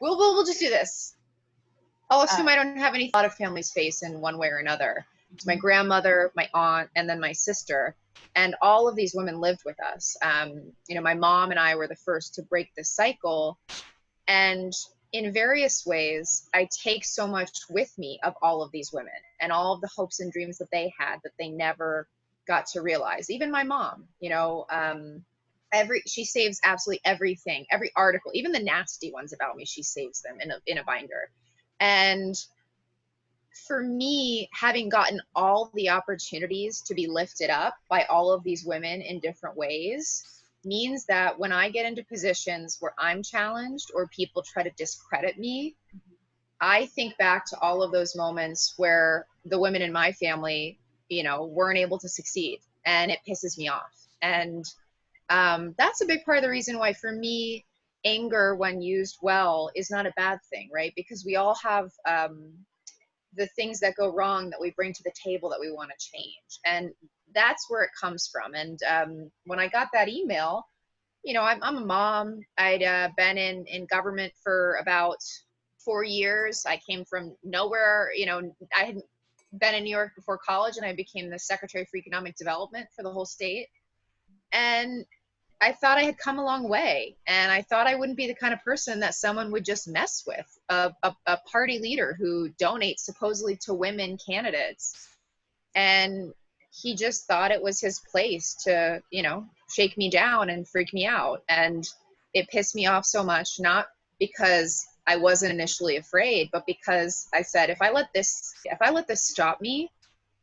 we'll just do this. I'll assume I don't have any thought of family's face in one way or another. It's my grandmother, my aunt, and then my sister. And all of these women lived with us. You know, my mom and I were the first to break this cycle. And in various ways, I take so much with me of all of these women and all of the hopes and dreams that they had that they never got to realize. Even my mom, you know, she saves absolutely everything, every article, even the nasty ones about me, she saves them in a binder. And for me, having gotten all the opportunities to be lifted up by all of these women in different ways means that when I get into positions where I'm challenged or people try to discredit me, I think back to all of those moments where the women in my family, you know, weren't able to succeed, and it pisses me off. And that's a big part of the reason why, for me, anger, when used well, is not a bad thing, right? Because we all have the things that go wrong that we bring to the table that we want to change. And that's where it comes from. And when I got that email, you know, I'm a mom. I'd been in government for about 4 years. I came from nowhere. You know, I hadn't been in New York before college, and I became the Secretary for Economic Development for the whole state. And I thought I had come a long way, and I thought I wouldn't be the kind of person that someone would just mess with, a party leader who donates supposedly to women candidates. And he just thought it was his place to, you know, shake me down and freak me out. And it pissed me off so much, not because I wasn't initially afraid, but because I said, if I let this stop me,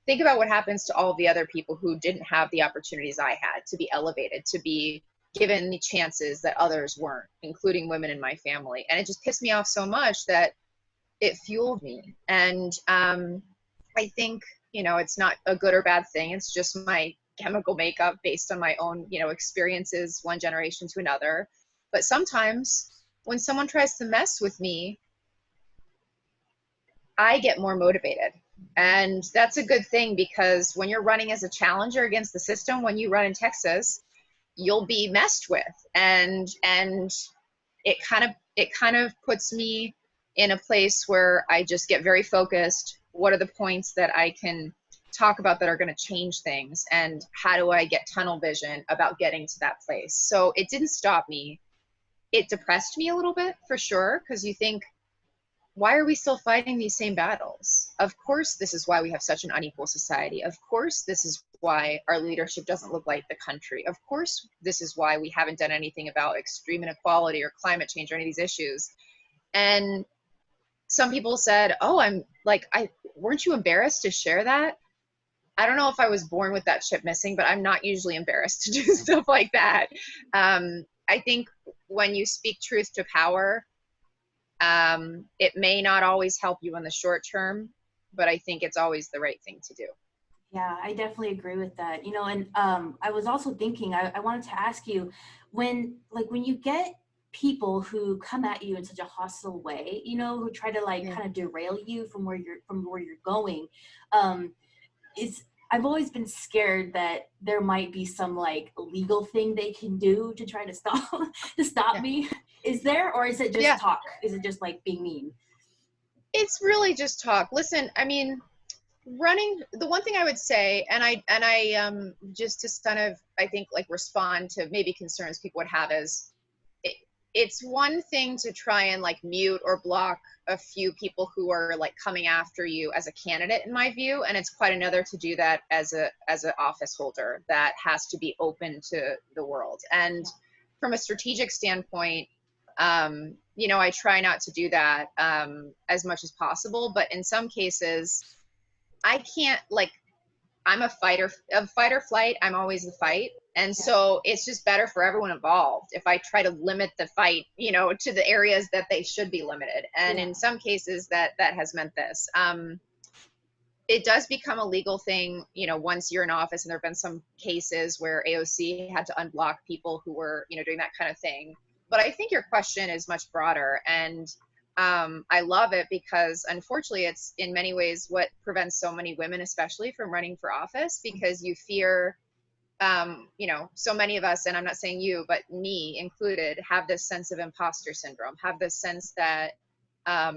think about what happens to all the other people who didn't have the opportunities I had to be elevated, to be given the chances that others weren't, including women in my family. And it just pissed me off so much that it fueled me. And I think, you know, it's not a good or bad thing. It's just my chemical makeup based on my own, you know, experiences one generation to another. But sometimes when someone tries to mess with me, I get more motivated. And that's a good thing, because when you're running as a challenger against the system, when you run in Texas, you'll be messed with. And it kind of puts me in a place where I just get very focused. What are the points that I can talk about that are going to change things? And how do I get tunnel vision about getting to that place? So it didn't stop me. It depressed me a little bit, for sure, because you think, why are we still fighting these same battles? Of course, this is why we have such an unequal society. Of course, this is why our leadership doesn't look like the country. Of course, this is why we haven't done anything about extreme inequality or climate change or any of these issues. And some people said, oh, weren't you embarrassed to share that? I don't know if I was born with that chip missing, but I'm not usually embarrassed to do stuff like that. I think when you speak truth to power, it may not always help you in the short term, but I think it's always the right thing to do. Yeah, I definitely agree with that. You know, and I was also thinking, I wanted to ask you, when you get people who come at you in such a hostile way, you know, who try to kind of derail you from where you're going, I've always been scared that there might be some legal thing they can do to try to stop me. Is there, or is it just talk? Is it just being mean? It's really just talk. Listen, I mean, the one thing I would say, and I just to kind of, I think, respond to maybe concerns people would have, is it's one thing to try and mute or block a few people who are coming after you as a candidate, in my view, and it's quite another to do that as an office holder that has to be open to the world. And from a strategic standpoint, you know, I try not to do that as much as possible, but in some cases I can't, I'm a fight or flight. I'm always the fight. And so it's just better for everyone involved if I try to limit the fight, you know, to the areas that they should be limited. And in some cases that has meant this. It does become a legal thing, you know, once you're in office, and there have been some cases where AOC had to unblock people who were, you know, doing that kind of thing. But I think your question is much broader, and I love it, because unfortunately it's in many ways what prevents so many women especially from running for office, because you fear you know, so many of us, and I'm not saying you, but me included, have this sense of imposter syndrome, have this sense that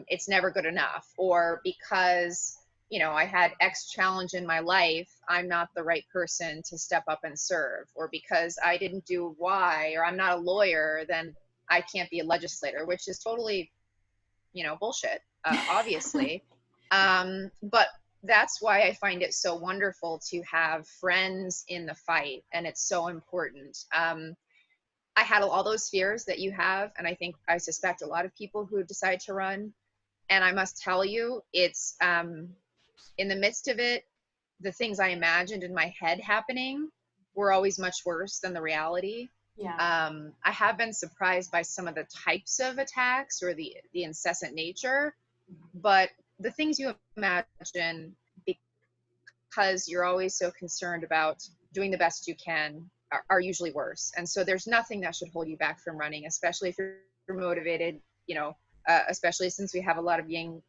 it's never good enough, or because, you know, I had X challenge in my life, I'm not the right person to step up and serve, or because I didn't do Y, or I'm not a lawyer, then I can't be a legislator, which is totally, you know, bullshit, obviously. But that's why I find it so wonderful to have friends in the fight, and it's so important. I had all those fears that you have, and I suspect a lot of people who decide to run. And I must tell you, it's in the midst of it, the things I imagined in my head happening were always much worse than the reality. Yeah. I have been surprised by some of the types of attacks or the incessant nature, but the things you imagine, because you're always so concerned about doing the best you can, are usually worse. And so there's nothing that should hold you back from running, especially if you're motivated, you know, especially since we have a lot of yang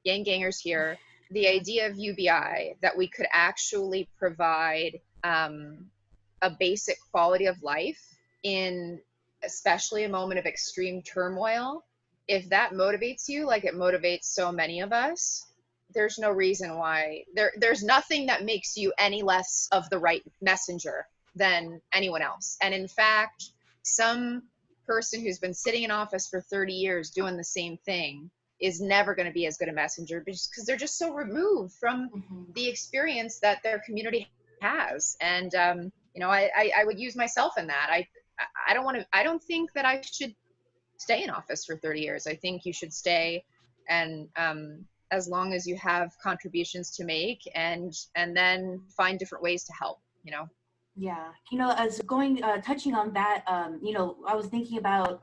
gangers here. The idea of UBI, that we could actually provide a basic quality of life in especially a moment of extreme turmoil, if that motivates you like it motivates so many of us, there's no reason why there's nothing that makes you any less of the right messenger than anyone else. And in fact, some person who's been sitting in office for 30 years doing the same thing is never going to be as good a messenger, because they're just so removed from the experience that their community has. And you know, I would use myself in that. I don't think that I should stay in office for 30 years. I think you should stay, and as long as you have contributions to make, and then find different ways to help, you know. Yeah, you know, as going touching on that, you know, I was thinking about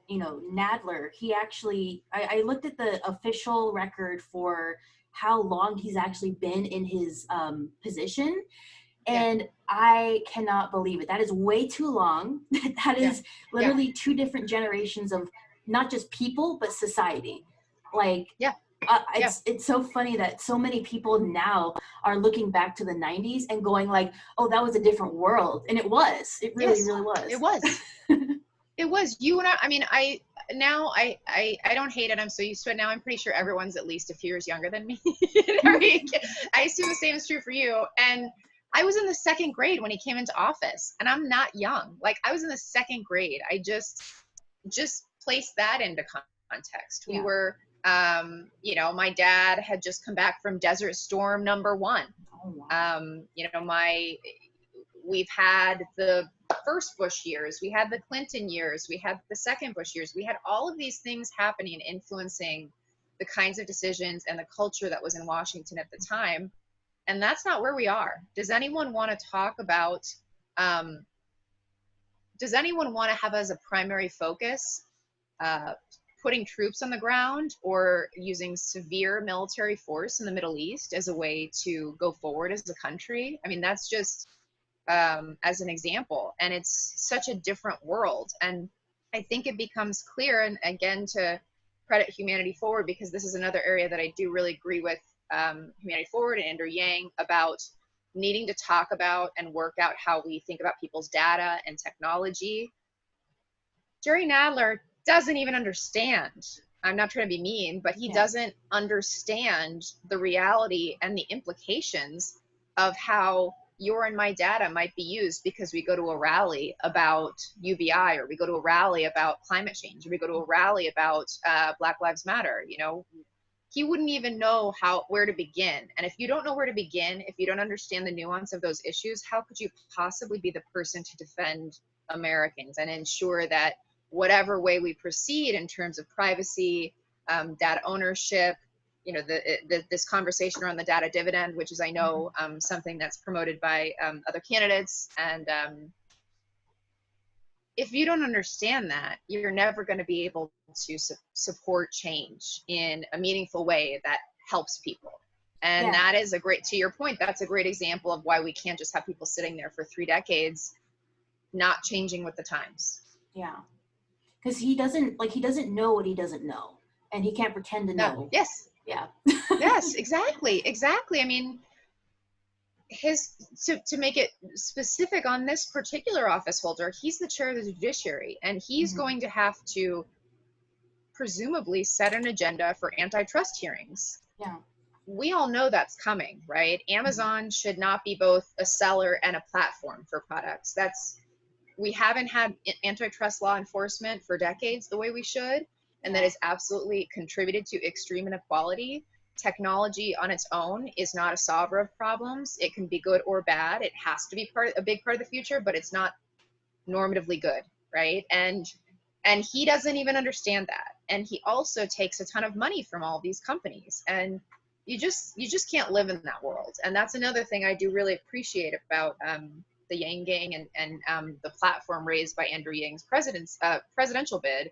you know, Nadler. He actually, I looked at the official record for how long he's actually been in his position, and yeah, I cannot believe it. That is way too long. That is literally two different generations of not just people but society. Like, it's so funny that so many people now are looking back to the 90s and going like, oh, that was a different world. And it was. It really, really was. It was. It was. You and I mean, I don't hate it. I'm so used to it now. I'm pretty sure everyone's at least a few years younger than me. I assume the same is true for you. And I was in the second grade when he came into office, and I'm not young. Like, I was in the second grade. I just placed that into context. We were, you know, my dad had just come back from Desert Storm #1. Oh, wow. You know, we've had the first Bush years, we had the Clinton years, we had the second Bush years, we had all of these things happening, influencing the kinds of decisions and the culture that was in Washington at the time. And that's not where we are. Does anyone want to talk about, does anyone want to have as a primary focus putting troops on the ground or using severe military force in the Middle East as a way to go forward as a country? I mean, that's just as an example. And it's such a different world. And I think it becomes clear, and again, to credit Humanity Forward, because this is another area that I do really agree with Humanity Forward and Andrew Yang about needing to talk about and work out how we think about people's data and technology. Jerry Nadler doesn't even understand. I'm not trying to be mean, but he doesn't understand the reality and the implications of how your and my data might be used because we go to a rally about UBI, or we go to a rally about climate change, or we go to a rally about Black Lives Matter. You know, he wouldn't even know where to begin. And if you don't know where to begin, if you don't understand the nuance of those issues, how could you possibly be the person to defend Americans and ensure that whatever way we proceed in terms of privacy, data ownership, you know, this conversation around the data dividend, which is, I know, something that's promoted by other candidates. And if you don't understand that, you're never going to be able to support change in a meaningful way that helps people. And that is to your point, that's a great example of why we can't just have people sitting there for 3 decades, not changing with the times. Yeah. Because he doesn't know what he doesn't know. And he can't pretend to know. Yes. Yeah. Yes, exactly. I mean, to make it specific on this particular office holder, he's the chair of the judiciary, and he's Mm-hmm. going to have to presumably set an agenda for antitrust hearings. Yeah. We all know that's coming, right? Amazon should not be both a seller and a platform for products. We haven't had antitrust law enforcement for decades the way we should, and that Yeah. has absolutely contributed to extreme inequality. Technology on its own is not a solver of problems. It can be good or bad. It has to be a big part of the future, but it's not normatively good, right? And he doesn't even understand that. And he also takes a ton of money from all these companies, and you just can't live in that world. And that's another thing I do really appreciate about the Yang Gang and the platform raised by Andrew Yang's presidential bid,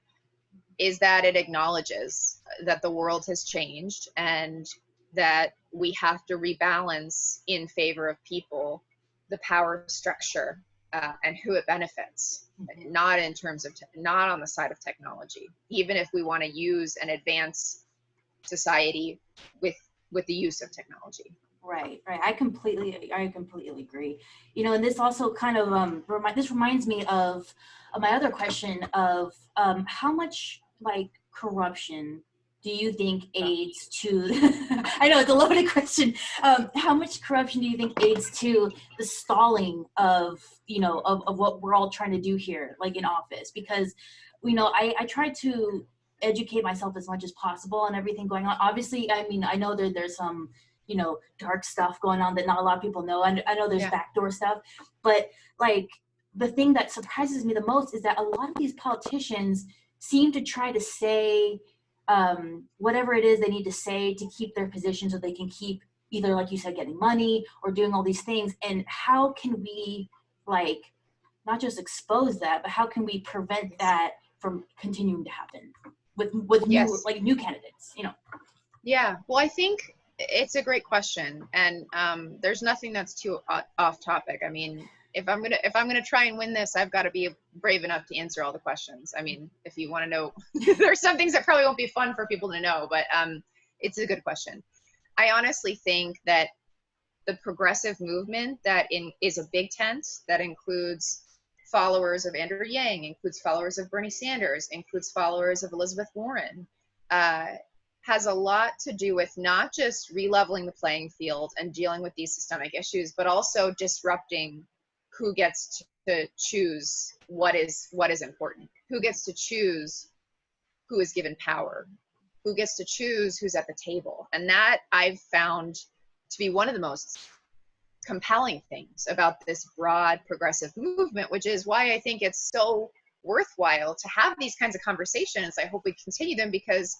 is that it acknowledges that the world has changed and that we have to rebalance in favor of people the power structure and who it benefits, not in terms of not on the side of technology, even if we want to use and advance society with the use of technology. Right. I completely agree. And this also kind of this reminds me of my other question of how much like corruption do you think aids to I know it's a loaded question. How much corruption do you think aids to the stalling of of what we're all trying to do here, like in office? Because I try to educate myself as much as possible on everything going on. Obviously, I mean, I know there's some dark stuff going on that not a lot of people know. I know there's backdoor stuff, but like the thing that surprises me the most is that a lot of these politicians seem to try to say whatever it is they need to say to keep their position so they can keep either, like you said, getting money or doing all these things. And how can we like not just expose that, but how can we prevent that from continuing to happen with new candidates? Yeah, well, I think it's a great question, and there's nothing that's too off topic. I mean, if I'm gonna try and win this, I've got to be brave enough to answer all the questions. I mean, if you want to know, there's some things that probably won't be fun for people to know, but it's a good question. I honestly think that the progressive movement is a big tent that includes followers of Andrew Yang, includes followers of Bernie Sanders, includes followers of Elizabeth Warren, has a lot to do with not just re-leveling the playing field and dealing with these systemic issues, but also disrupting who gets to choose what is important, who gets to choose who is given power, who gets to choose who's at the table. And that I've found to be one of the most compelling things about this broad progressive movement, which is why I think it's so worthwhile to have these kinds of conversations. I hope we continue them because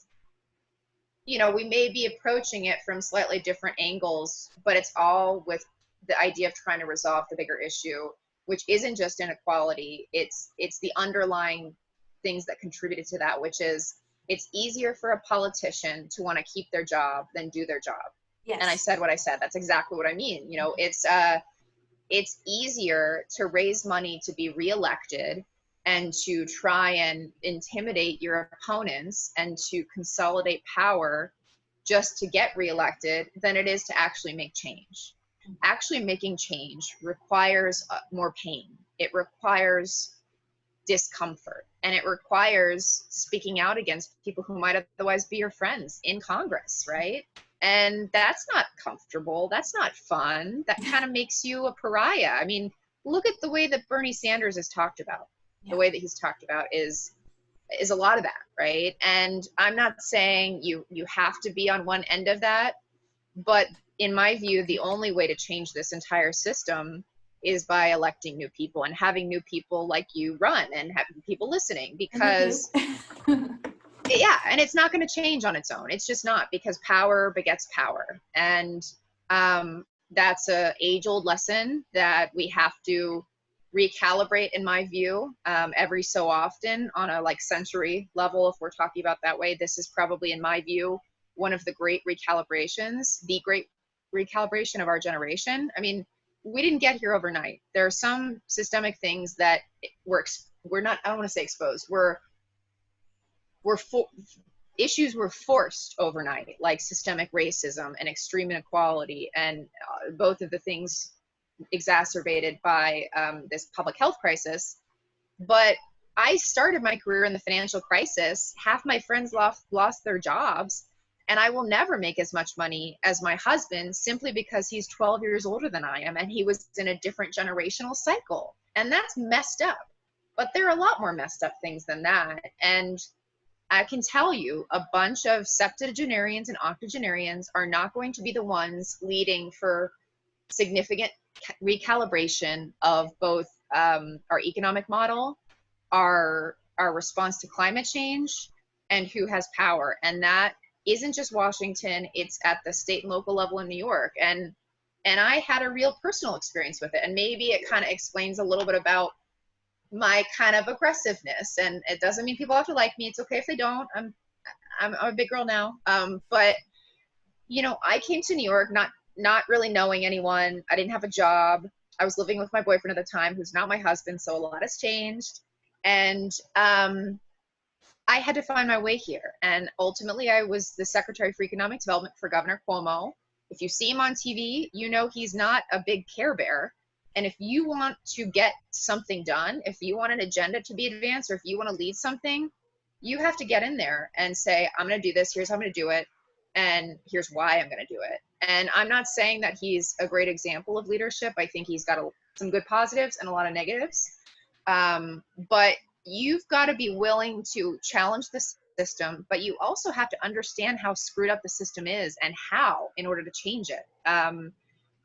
we may be approaching it from slightly different angles, but it's all with the idea of trying to resolve the bigger issue, which isn't just inequality. It's the underlying things that contributed to that, which is it's easier for a politician to want to keep their job than do their job. Yes. And I said what I said. That's exactly what I mean. It's easier to raise money to be reelected and to try and intimidate your opponents and to consolidate power just to get reelected than it is to actually make change. Actually making change requires more pain. It requires discomfort, and it requires speaking out against people who might otherwise be your friends in Congress, right? And that's not comfortable. That's not fun. That kind of makes you a pariah. I mean, look at the way that Bernie Sanders is talked about. The way that he's talked about is a lot of that, right? And I'm not saying you have to be on one end of that, but in my view, the only way to change this entire system is by electing new people and having new people like you run and having people listening, because yeah, and it's not going to change on its own. It's just not, because power begets power. And that's a age-old lesson that we have to recalibrate, in my view, every so often on a sensory level. If we're talking about that way, this is probably, in my view, one of the great recalibrations, the great recalibration of our generation. I mean, we didn't get here overnight. There are some systemic things that we're not, I don't want to say exposed, we're issues were forced overnight, like systemic racism and extreme inequality, and both of the things exacerbated by this public health crisis. But I started my career in the financial crisis. Half my friends lost their jobs, and I will never make as much money as my husband simply because he's 12 years older than I am, and he was in a different generational cycle. And that's messed up. But there are a lot more messed up things than that. And I can tell you a bunch of septuagenarians and octogenarians are not going to be the ones leading for significant recalibration of both our economic model, our response to climate change, and who has power. And that isn't just Washington, it's at the state and local level in New York. And I had a real personal experience with it. And maybe it kind of explains a little bit about my kind of aggressiveness. And it doesn't mean people have to like me. It's okay if they don't. I'm a big girl now. But you know, I came to New York not really knowing anyone. I didn't have a job. I was living with my boyfriend at the time, who's not my husband, so a lot has changed. And I had to find my way here. And ultimately, I was the Secretary for Economic Development for Governor Cuomo. If you see him on TV, you know he's not a big Care Bear. And if you want to get something done, if you want an agenda to be advanced, or if you want to lead something, you have to get in there and say, I'm going to do this. Here's how I'm going to do it. And here's why I'm going to do it. And I'm not saying that he's a great example of leadership. I think he's got some good positives and a lot of negatives. But you've got to be willing to challenge the system, but you also have to understand how screwed up the system is and how in order to change it.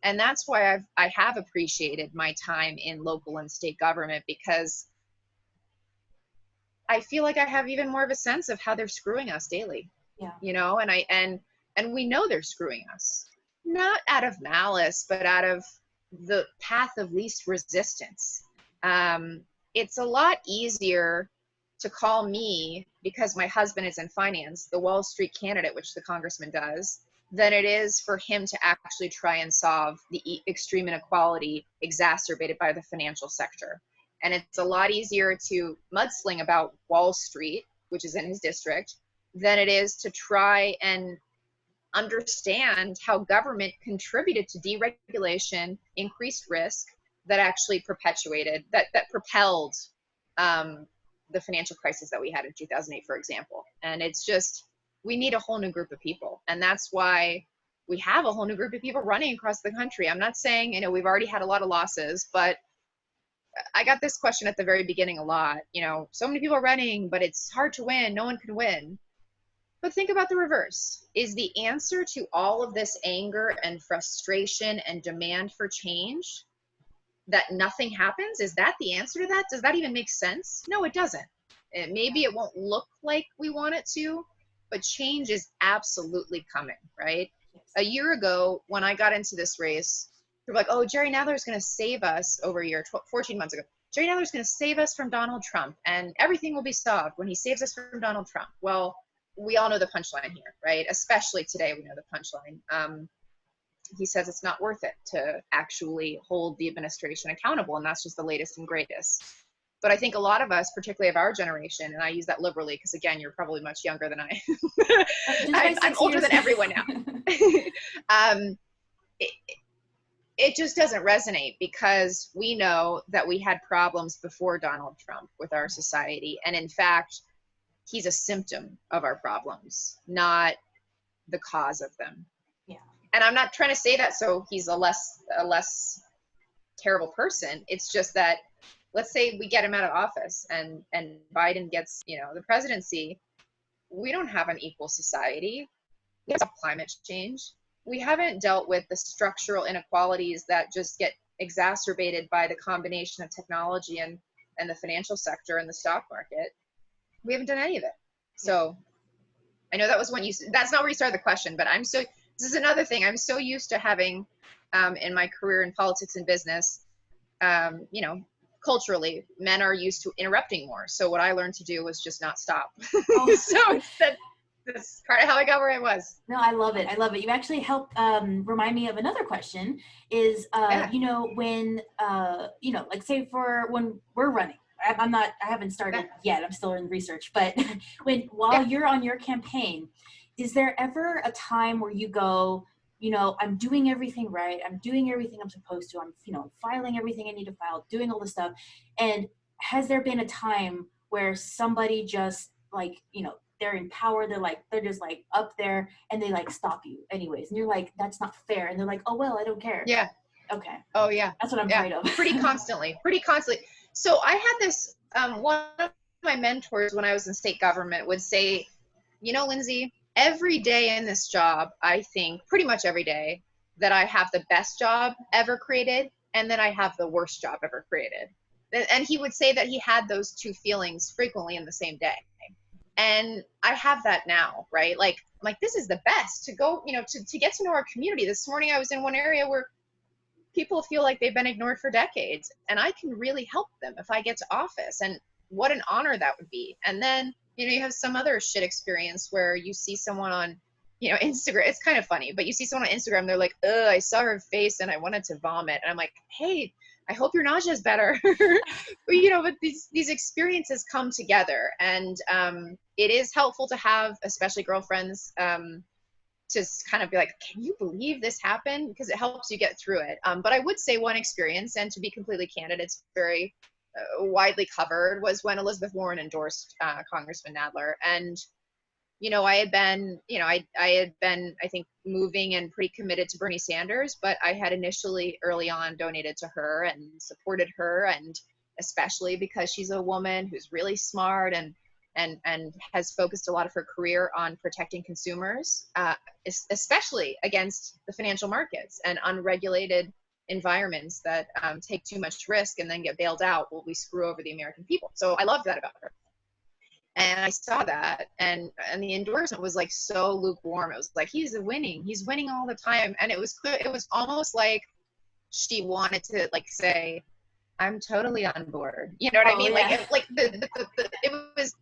And that's why I have appreciated my time in local and state government, because I feel like I have even more of a sense of how they're screwing us daily. Yeah. You know, and we know they're screwing us, not out of malice, but out of the path of least resistance. It's a lot easier to call me, because my husband is in finance, the Wall Street candidate, which the congressman does, than it is for him to actually try and solve the extreme inequality exacerbated by the financial sector. And it's a lot easier to mudsling about Wall Street, which is in his district, than it is to try and understand how government contributed to deregulation, increased risk, that actually perpetuated, that propelled the financial crisis that we had in 2008, for example. And it's just, we need a whole new group of people. And that's why we have a whole new group of people running across the country. I'm not saying, you know, we've already had a lot of losses, but I got this question at the very beginning a lot. You know, so many people are running, but it's hard to win. No one can win. But think about the reverse. Is the answer to all of this anger and frustration and demand for change that nothing happens? Is that the answer to that? Does that even make sense? No, it doesn't. Maybe it won't look like we want it to, but change is absolutely coming, right? Yes. A year ago, when I got into this race, people were like, oh, Jerry Nadler's going to save us over a year, 14 months ago. Jerry Nadler's going to save us from Donald Trump, and everything will be solved when he saves us from Donald Trump. Well, we all know the punchline here, right? Especially today, we know the punchline. He says it's not worth it to actually hold the administration accountable, and that's just the latest and greatest. But I think a lot of us, particularly of our generation, and I use that liberally because, again, you're probably much younger than I am. I'm older than everyone now. It just doesn't resonate, because we know that we had problems before Donald Trump with our society. And in fact, he's a symptom of our problems, not the cause of them. Yeah. And I'm not trying to say that so he's a less terrible person. It's just that, let's say we get him out of office and Biden gets, you know, the presidency. We don't have an equal society. We have climate change. We haven't dealt with the structural inequalities that just get exacerbated by the combination of technology and the financial sector and the stock market. We haven't done any of it. So I know that was when that's not where you started the question, but this is another thing. I'm so used to having, in my career in politics and business, you know, culturally, men are used to interrupting more. So what I learned to do was just not stop. Oh. So that's part of how I got where I was. No, I love it. I love it. You actually helped remind me of another question is, you know, when, you know, like say for when we're running, I haven't started yet. I'm still in research, but while you're on your campaign, is there ever a time where you go, you know, I'm doing everything right. I'm doing everything I'm supposed to. I'm, you know, filing everything I need to file, doing all this stuff. And has there been a time where somebody just like, you know, they're in power, they're just like up there and they like stop you anyways. And you're like, that's not fair. And they're like, oh, well, I don't care. Yeah. Okay. Oh yeah. That's what I'm afraid of. Pretty constantly. So I had this, one of my mentors when I was in state government would say, you know, Lindsay, every day in this job, I think pretty much every day that I have the best job ever created and then I have the worst job ever created. And he would say that he had those two feelings frequently in the same day. And I have that now, right? Like, I'm like, this is the best to go, you know, to get to know our community. This morning I was in one area where people feel like they've been ignored for decades, and I can really help them if I get to office. And what an honor that would be. And then, you know, you have some other shit experience where you see someone on, you know, Instagram. It's kind of funny, but you see someone on Instagram, they're like, ugh, I saw her face and I wanted to vomit. And I'm like, hey, I hope your nausea is better. But, you know, but these experiences come together, and it is helpful to have, especially girlfriends, to kind of be like, can you believe this happened? Because it helps you get through it. But I would say one experience, and to be completely candid, it's very widely covered, was when Elizabeth Warren endorsed Congressman Nadler. And, you know, I had been, I think, moving and pretty committed to Bernie Sanders, but I had initially early on donated to her and supported her, and especially because she's a woman who's really smart and has focused a lot of her career on protecting consumers, especially against the financial markets and unregulated environments that take too much risk and then get bailed out while we screw over the American people. So I love that about her. And I saw that, and the endorsement was like so lukewarm. It was like, he's winning all the time. And it was clear, it was almost like she wanted to like say, I'm totally on board. You know what I mean? Yeah. Like it was,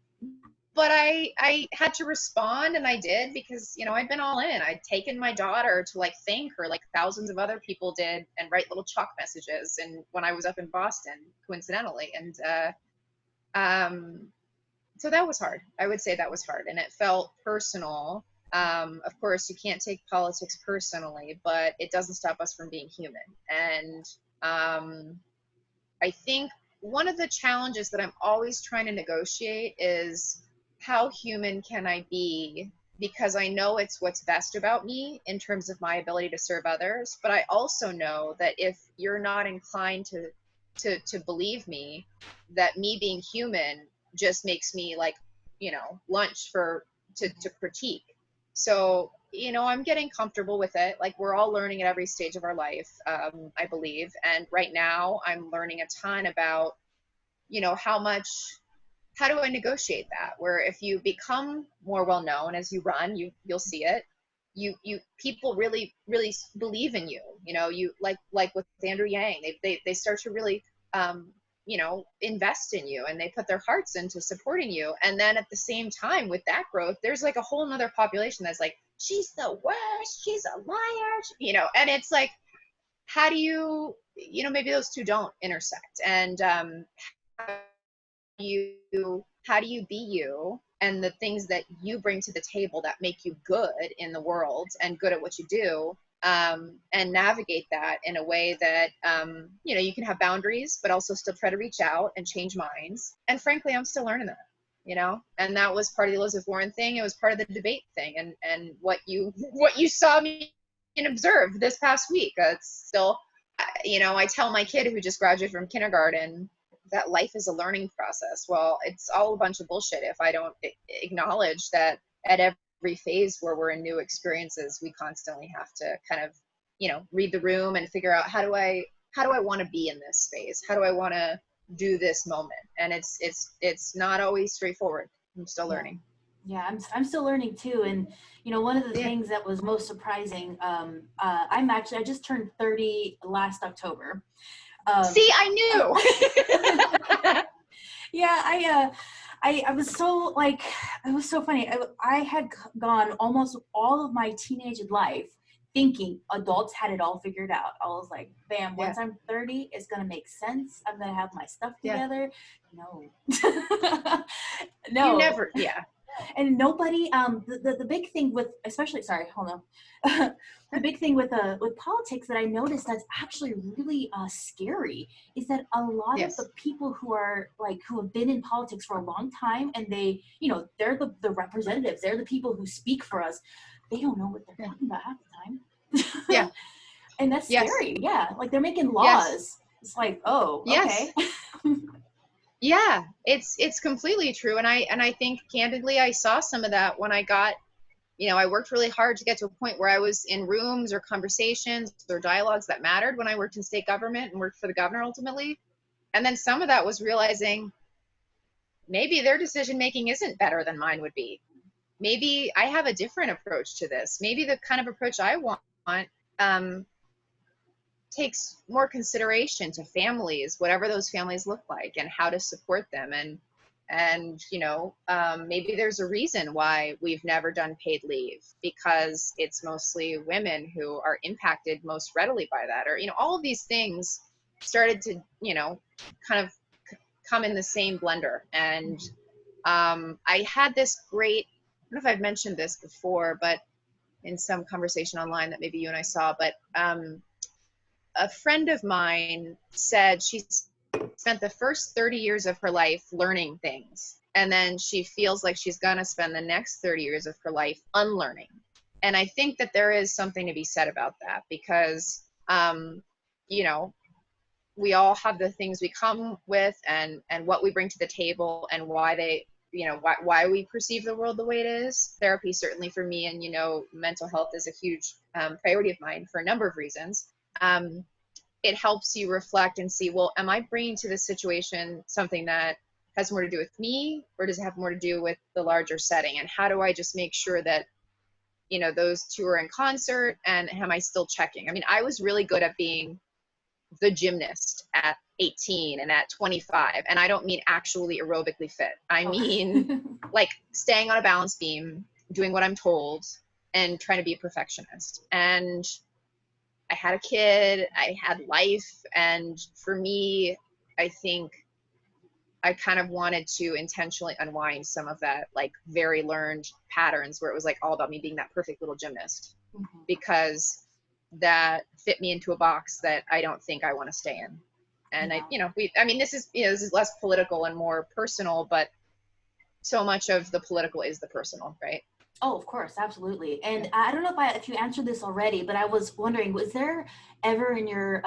but I had to respond, and I did, because, you know, I'd been all in. I'd taken my daughter to like thank her like thousands of other people did, and write little chalk messages. And when I was up in Boston, coincidentally, and so that was hard. I would say that was hard, and it felt personal. Of course, you can't take politics personally, but it doesn't stop us from being human. And I think one of the challenges that I'm always trying to negotiate is, how human can I be? Because I know it's what's best about me in terms of my ability to serve others. But I also know that if you're not inclined to believe me, that me being human just makes me like, you know, lunch to critique. So, you know, I'm getting comfortable with it. Like, we're all learning at every stage of our life, I believe. And right now I'm learning a ton about, you know, how do I negotiate that? Where if you become more well known as you run, you'll see it. You people really believe in you. You know, you like with Andrew Yang, they start to really you know, invest in you, and they put their hearts into supporting you. And then at the same time, with that growth, there's like a whole nother population that's like, she's the worst, she's a liar, you know. And it's like, how do you know, maybe those two don't intersect. And how do you be you, and the things that you bring to the table that make you good in the world and good at what you do, and navigate that in a way that, you know, you can have boundaries, but also still try to reach out and change minds. And frankly, I'm still learning that, you know. And that was part of the Elizabeth Warren thing. It was part of the debate thing, and what you saw me and observed this past week. It's still, you know, I tell my kid who just graduated from kindergarten that life is a learning process. Well, it's all a bunch of bullshit if I don't acknowledge that at every phase where we're in new experiences, we constantly have to kind of, you know, read the room and figure out, how do I want to be in this space? How do I want to do this moment? And it's not always straightforward. I'm still learning. Yeah, I'm still learning too. And, you know, one of the things that was most surprising, I just turned 30 last October. See, I knew. Yeah, I was so like, it was so funny. I had gone almost all of my teenage life thinking adults had it all figured out. I was like, bam, Yeah. once I'm 30, it's going to make sense. I'm going to have my stuff Yeah. together. No. You No. never, yeah. And nobody, the big thing with, especially, sorry, hold on. The big thing with politics that I noticed that's actually really scary is that a lot of Yes. the people who are like, who have been in politics for a long time, and they, you know, they're the representatives, they're the people who speak for us. They don't know what they're talking about half the time. Yeah. And that's Yes. scary. Yeah. Like they're making Yes. laws. It's like, oh, Yes. okay. Yeah, it's completely true. And I think candidly, I saw some of that when I got, I worked really hard to get to a point where I was in rooms or conversations or dialogues that mattered when I worked in state government and worked for the governor ultimately. And then some of that was realizing maybe their decision making isn't better than mine would be. Maybe I have a different approach to this. Maybe the kind of approach I want um, takes more consideration to families, whatever those families look like, and how to support them. And maybe there's a reason why we've never done paid leave, because it's mostly women who are impacted most readily by that, or all of these things started to kind of come in the same blender. And I had this great, I don't know if I've mentioned this before, but in some conversation online that maybe you and I saw, but a friend of mine said she spent the first 30 years of her life learning things, and then she feels like she's going to spend the next 30 years of her life unlearning. And I think that there is something to be said about that, because we all have the things we come with, and what we bring to the table, and why they why we perceive the world the way it is. Therapy, certainly for me, and mental health is a huge priority of mine for a number of reasons. It helps you reflect and see, well, am I bringing to this situation something that has more to do with me, or does it have more to do with the larger setting? And how do I just make sure that those two are in concert? And am I still checking? I mean, I was really good at being the gymnast at 18 and at 25, and I don't mean actually aerobically fit. I mean like staying on a balance beam, doing what I'm told, and trying to be a perfectionist. And I had a kid, I had life, and for me, I think I kind of wanted to intentionally unwind some of that, like very learned patterns where it was like all about me being that perfect little gymnast, because that fit me into a box that I don't think I want to stay in. And this is less political and more personal, but so much of the political is the personal, right? Oh, of course, absolutely. And I don't know if you answered this already, but I was wondering, was there ever in your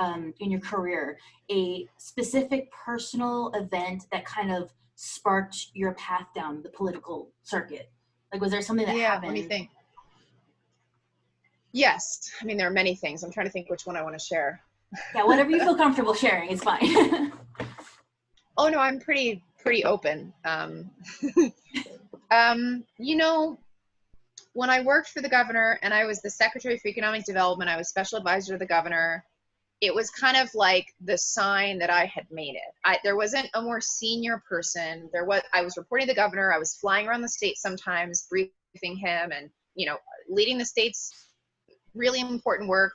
career a specific personal event that kind of sparked your path down the political circuit? Like, was there something that happened? Let me think. Yes. I mean, there are many things. I'm trying to think which one I want to share. Yeah, whatever you feel comfortable sharing, it's fine. Oh, no, I'm pretty open. When I worked for the governor and I was the Secretary for Economic Development, I was special advisor to the governor. It was kind of like the sign that I had made it. There wasn't a more senior person. I was reporting to the governor. I was flying around the state sometimes, briefing him, and leading the state's really important work,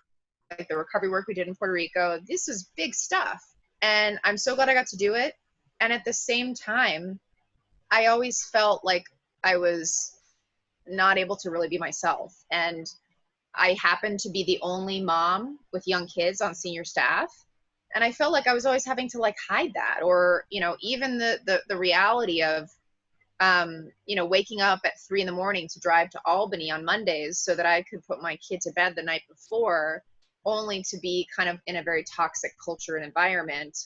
like the recovery work we did in Puerto Rico. This was big stuff, and I'm so glad I got to do it. And at the same time, I always felt like I was not able to really be myself. And I happened to be the only mom with young kids on senior staff. And I felt like I was always having to like hide that, or, even the reality of, waking up at 3 a.m. to drive to Albany on Mondays so that I could put my kid to bed the night before, only to be kind of in a very toxic culture and environment,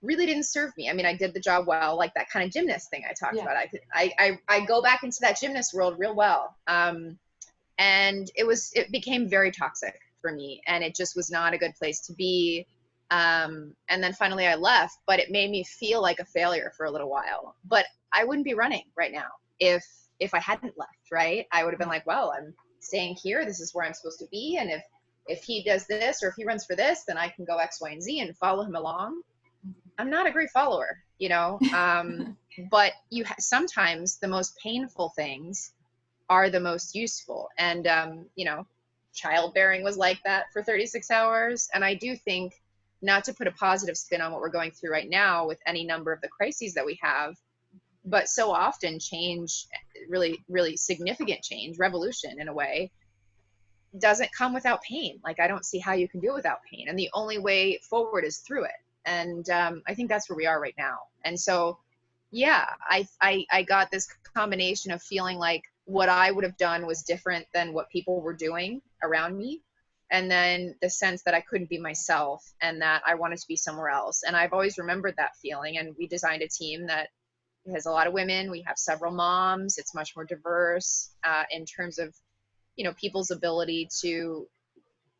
really didn't serve me. I mean, I did the job well, like that kind of gymnast thing I talked about. I go back into that gymnast world real well. And it became very toxic for me, and it just was not a good place to be. And then finally I left, but it made me feel like a failure for a little while. But I wouldn't be running right now if I hadn't left, right? I would have been like, well, I'm staying here. This is where I'm supposed to be. And if he does this, or if he runs for this, then I can go X, Y, and Z and follow him along. I'm not a great follower, but sometimes the most painful things are the most useful. And, childbearing was like that for 36 hours. And I do think, not to put a positive spin on what we're going through right now with any number of the crises that we have, but so often change, really, really significant change, revolution in a way, doesn't come without pain. Like, I don't see how you can do it without pain. And the only way forward is through it. And I think that's where we are right now. And so, yeah, I got this combination of feeling like what I would have done was different than what people were doing around me. And then the sense that I couldn't be myself and that I wanted to be somewhere else. And I've always remembered that feeling. And we designed a team that has a lot of women. We have several moms. It's much more diverse in terms of, people's ability to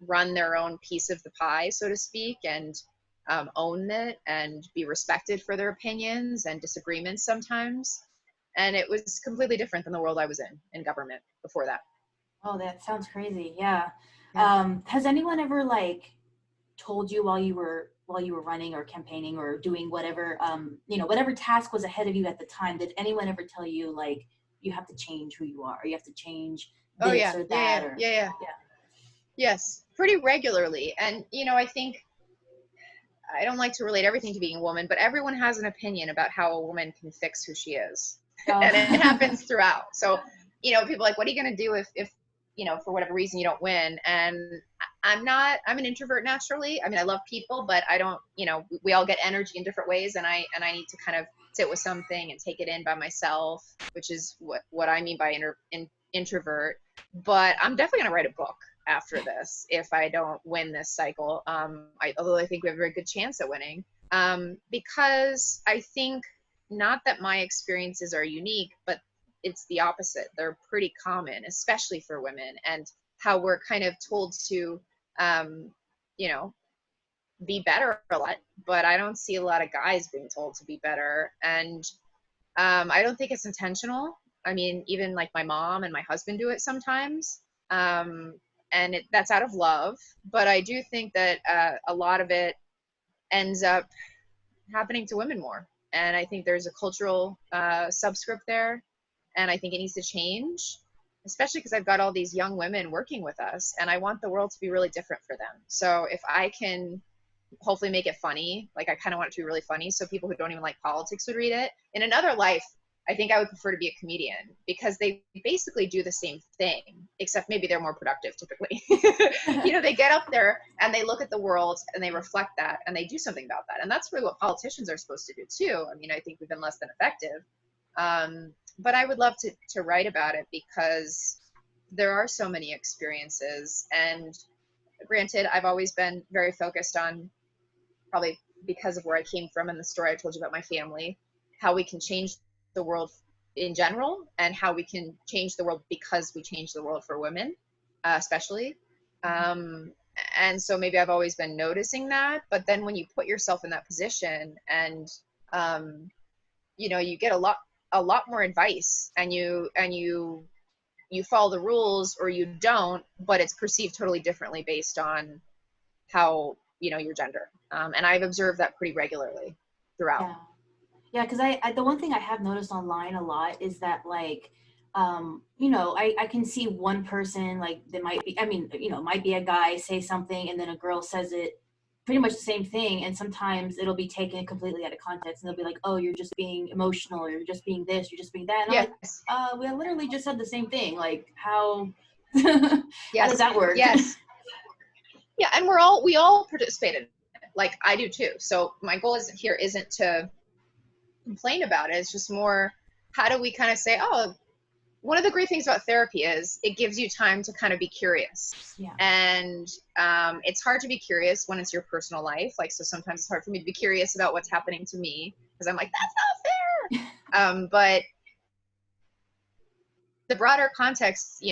run their own piece of the pie, so to speak, and own it and be respected for their opinions and disagreements sometimes. And it was completely different than the world I was in government before that. Oh, that sounds crazy. Yeah. Yeah. Has anyone ever like told you while you were running or campaigning or doing whatever, whatever task was ahead of you at the time, did anyone ever tell you like you have to change who you are, or you have to change Oh this yeah, or yeah, that, yeah, or yeah, yeah. yeah? Yes, pretty regularly. And I think, I don't like to relate everything to being a woman, but everyone has an opinion about how a woman can fix who she is. And it Oh. happens throughout. So, people are like, what are you going to do if, for whatever reason you don't win? And I'm an introvert naturally. I mean, I love people, but I don't, we all get energy in different ways. And I need to kind of sit with something and take it in by myself, which is what I mean by introvert. But I'm definitely going to write a book after this if I don't win this cycle. Although I think we have a very good chance at winning, because I think, not that my experiences are unique, but it's the opposite. They're pretty common, especially for women, and how we're kind of told to, um, be better a lot. But I don't see a lot of guys being told to be better, and I don't think it's intentional. I mean, even like my mom and my husband do it sometimes. And that's out of love. But I do think that a lot of it ends up happening to women more. And I think there's a cultural subscript there. And I think it needs to change, especially because I've got all these young women working with us. And I want the world to be really different for them. So if I can hopefully make it funny, like I kind of want it to be really funny, so people who don't even like politics would read it. In another life, I think I would prefer to be a comedian, because they basically do the same thing, except maybe they're more productive typically. They get up there and they look at the world and they reflect that and they do something about that. And that's really what politicians are supposed to do too. I mean, I think we've been less than effective. But I would love to write about it, because there are so many experiences. And granted, I've always been very focused on, probably because of where I came from and the story I told you about my family, how we can change the world in general, and how we can change the world because we change the world for women, especially. And so maybe I've always been noticing that. But then when you put yourself in that position, and you get a lot more advice, and you follow the rules or you don't, but it's perceived totally differently based on how, your gender. And I've observed that pretty regularly throughout. Yeah. Yeah, because I the one thing I have noticed online a lot is that like, I can see one person, like they might be, I mean, might be a guy say something and then a girl says it pretty much the same thing, and sometimes it'll be taken completely out of context and they'll be like, oh, you're just being emotional, or you're just being this, you're just being that. And I'm like, Yes. we literally just said the same thing. Like how how does Yes. that work? Yes. Yeah. And we all participated in it. Like I do too. So my goal isn't to complain about it. It's just more, how do we kind of say, oh, one of the great things about therapy is it gives you time to kind of be curious. Yeah. And it's hard to be curious when it's your personal life. Like, so sometimes it's hard for me to be curious about what's happening to me, because I'm like, that's not fair. But the broader context,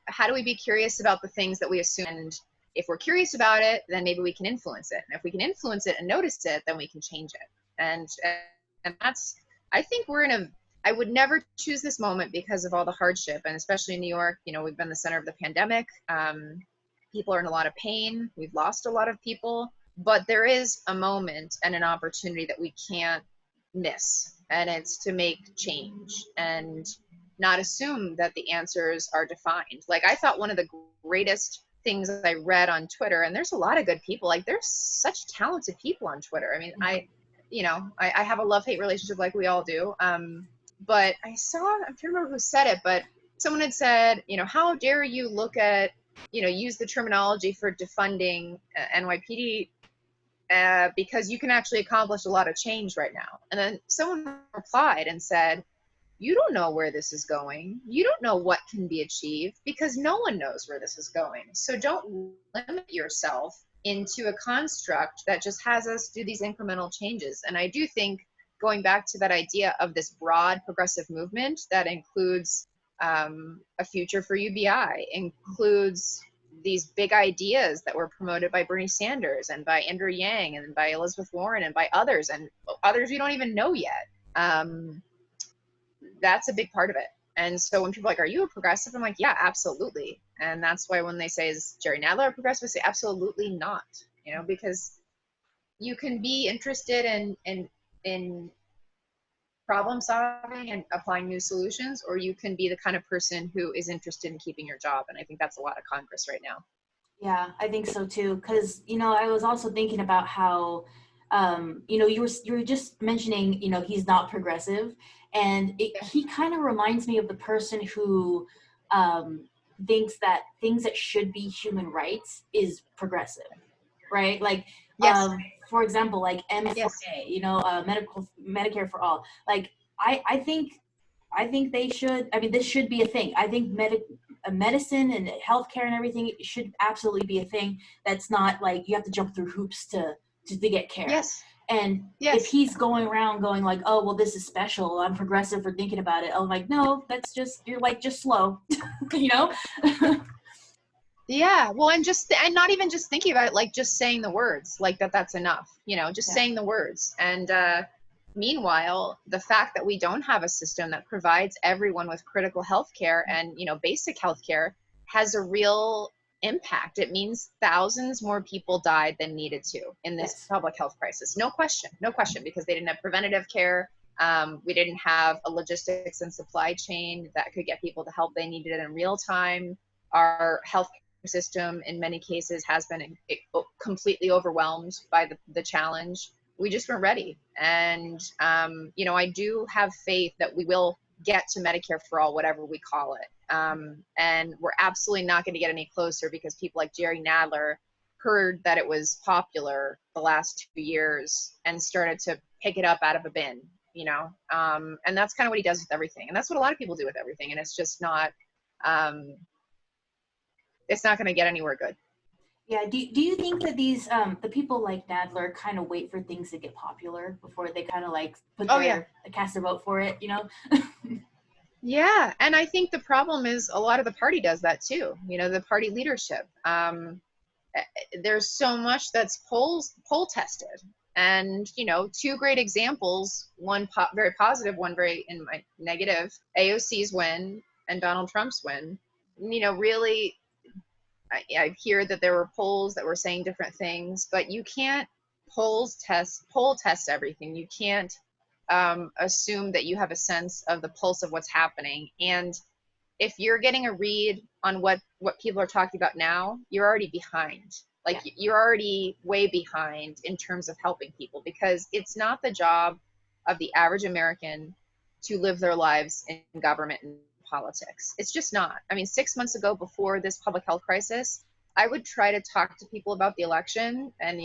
how do we be curious about the things that we assume? And if we're curious about it, then maybe we can influence it. And if we can influence it and notice it, then we can change it. And that's, I think I would never choose this moment because of all the hardship. And especially in New York, we've been the center of the pandemic. People are in a lot of pain. We've lost a lot of people. But there is a moment and an opportunity that we can't miss. And it's to make change and not assume that the answers are defined. Like, I thought one of the greatest things that I read on Twitter, and there's a lot of good people. Like, there's such talented people on Twitter. I mean, I have a love-hate relationship like we all do. But I'm trying to remember who said it, but someone had said, how dare you look at, use the terminology for defunding NYPD because you can actually accomplish a lot of change right now. And then someone replied and said, you don't know where this is going. You don't know what can be achieved because no one knows where this is going. So don't limit yourself into a construct that just has us do these incremental changes. And I do think, going back to that idea of this broad progressive movement that includes a future for UBI, includes these big ideas that were promoted by Bernie Sanders and by Andrew Yang and by Elizabeth Warren and by others, and others we don't even know yet. That's a big part of it. And so when people are like, are you a progressive? I'm like, yeah, absolutely. And that's why when they say, is Jerry Nadler a progressive? I say, absolutely not. Because you can be interested in problem solving and applying new solutions, or you can be the kind of person who is interested in keeping your job. And I think that's a lot of Congress right now. Yeah, I think so too. Because, I was also thinking about how, you were just mentioning, he's not progressive. And he kind of reminds me of the person who thinks that things that should be human rights is progressive, right? Like, Yes. For example, like M4A, Yes. Medicare for all. Like, I think they should. I mean, this should be a thing. I think medicine and healthcare and everything should absolutely be a thing. That's not like you have to jump through hoops to get care. Yes. And yes. If he's going around going like, oh, well, this is special, I'm progressive for thinking about it. I'm like, no, that's just, you're like, just slow, Yeah, well, and not even just thinking about it, like just saying the words, like that's enough, just saying the words. And meanwhile, the fact that we don't have a system that provides everyone with critical health care and, basic health care has a real impact. It means thousands more people died than needed to in this public health crisis. No question, because they didn't have preventative care. We didn't have a logistics and supply chain that could get people the help they needed in real time. Our health system in many cases has been completely overwhelmed by the challenge. We just weren't ready. And, I do have faith that we will get to Medicare for all, whatever we call it. And we're absolutely not going to get any closer because people like Jerry Nadler heard that it was popular the last 2 years and started to pick it up out of a bin, and that's kind of what he does with everything. And that's what a lot of people do with everything. And it's just not, it's not going to get anywhere good. Yeah. Do you think that these, the people like Nadler kind of wait for things to get popular before they kind of like cast their vote for it, Yeah. And I think the problem is a lot of the party does that too. The party leadership. There's so much that's poll tested. And, two great examples, one very positive, one very negative, AOC's win and Donald Trump's win, really, I hear that there were polls that were saying different things, but you can't poll test everything. You can't assume that you have a sense of the pulse of what's happening. And if you're getting a read on what people are talking about now, you're already behind. You're already way behind in terms of helping people, because it's not the job of the average American to live their lives in government and politics. It's just not. I mean, 6 months ago, before this public health crisis, I would try to talk to people about the election and,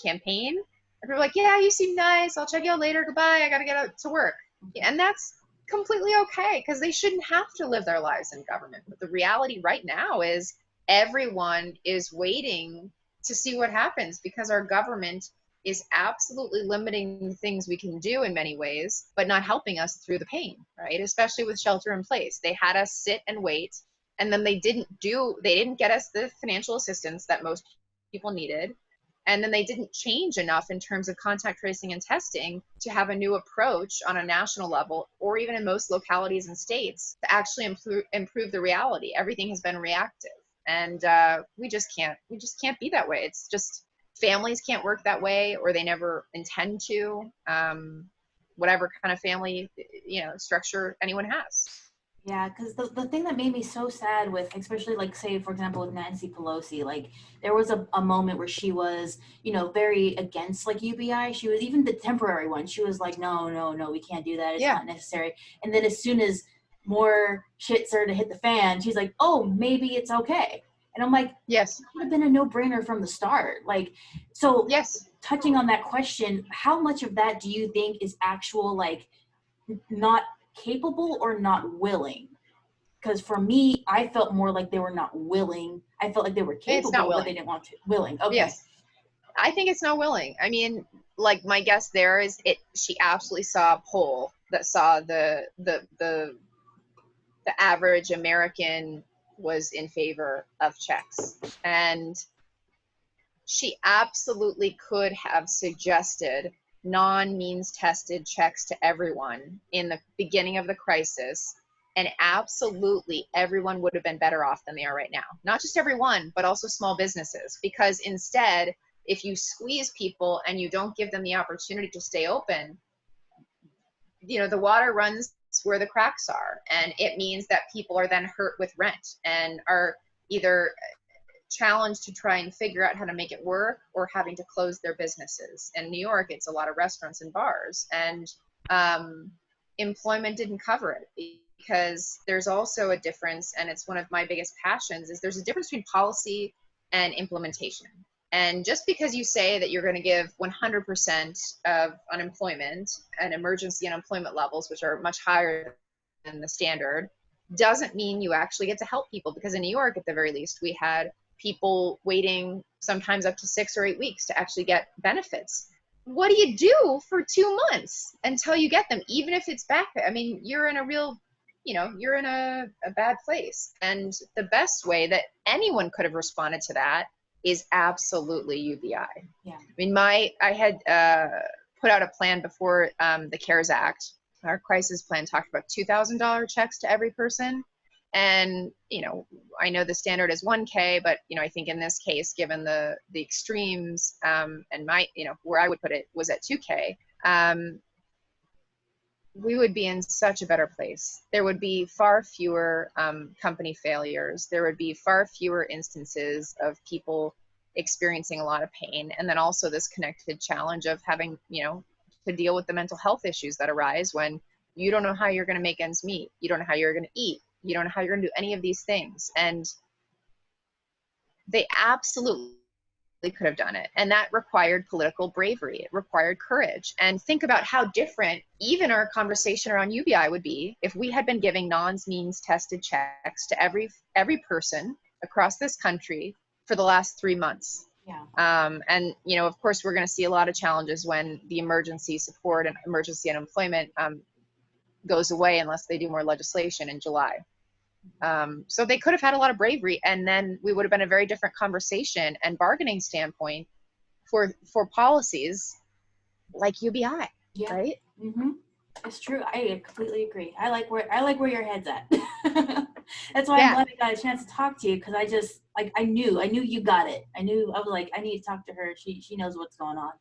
campaign. And people were like, yeah, you seem nice. I'll check you out later. Goodbye. I got to get out to work. And that's completely okay, because they shouldn't have to live their lives in government. But the reality right now is everyone is waiting to see what happens, because our government is absolutely limiting the things we can do in many ways, but not helping us through the pain, right? Especially with shelter in place. They had us sit and wait, and then they didn't get us the financial assistance that most people needed. And then they didn't change enough in terms of contact tracing and testing to have a new approach on a national level, or even in most localities and states, to actually improve the reality. Everything has been reactive. And we just can't be that way. It's just, families can't work that way, or they never intend to, whatever kind of family, structure anyone has. Yeah, because the thing that made me so sad with, especially like, say, for example, with Nancy Pelosi, like there was a moment where she was, you know, very against like UBI. She was, even the temporary one, she was like, no, no, no, we can't do that. It's Yeah. not necessary. And then as soon as more shit started to hit the fan, she's like, oh, maybe it's okay. And I'm like, Yes. that would have been a no-brainer from the start. Like, so Yes. touching on that question, how much of that do you think is actual, like, not capable or not willing? Because for me, I felt more like they were not willing. I felt like they were It's not capable, but they willing. didn't want to. Willing. Okay. Yes. I think it's not willing. I mean, like my guess there is she absolutely saw a poll that saw the average American was in favor of checks. And she absolutely could have suggested non-means tested checks to everyone in the beginning of the crisis. And absolutely everyone would have been better off than they are right now. Not just everyone, but also small businesses. Because instead, if you squeeze people and you don't give them the opportunity to stay open, the water runs where the cracks are. And it means that people are then hurt with rent and are either challenged to try and figure out how to make it work or having to close their businesses. In New York, it's a lot of restaurants and bars, and employment didn't cover it, because there's also a difference, and it's one of my biggest passions, is there's a difference between policy and implementation. And just because you say that you're going to give 100% of unemployment and emergency unemployment levels, which are much higher than the standard, doesn't mean you actually get to help people. Because in New York, at the very least, we had people waiting sometimes up to 6 or 8 weeks to actually get benefits. What do you do for 2 months until you get them? Even if it's back, I mean, you're in a real, you're in a bad place. And the best way that anyone could have responded to that is absolutely UBI. Yeah. I mean, I had put out a plan before the CARES Act. Our crisis plan talked about $2,000 checks to every person. And, I know the standard is 1K, but, I think in this case, given the extremes, and my, where I would put it was at 2K, we would be in such a better place. There would be far fewer company failures. There would be far fewer instances of people experiencing a lot of pain. And then also this connected challenge of having, to deal with the mental health issues that arise when you don't know how you're going to make ends meet. You don't know how you're going to eat. You don't know how you're going to do any of these things. And they absolutely could have done it. And that required political bravery. It required courage. And think about how different even our conversation around UBI would be if we had been giving non-means tested checks to every person across this country for the last 3 months. Yeah. And, of course, we're going to see a lot of challenges when the emergency support and emergency unemployment goes away unless they do more legislation in July. So they could have had a lot of bravery, and then we would have been a very different conversation and bargaining standpoint for policies like UBI, Yeah. right? Mm-hmm. It's true. I completely agree. I like where your head's at. That's why I'm glad I got a chance to talk to you, because I just I knew you got it. I was like, I need to talk to her. She knows what's going on.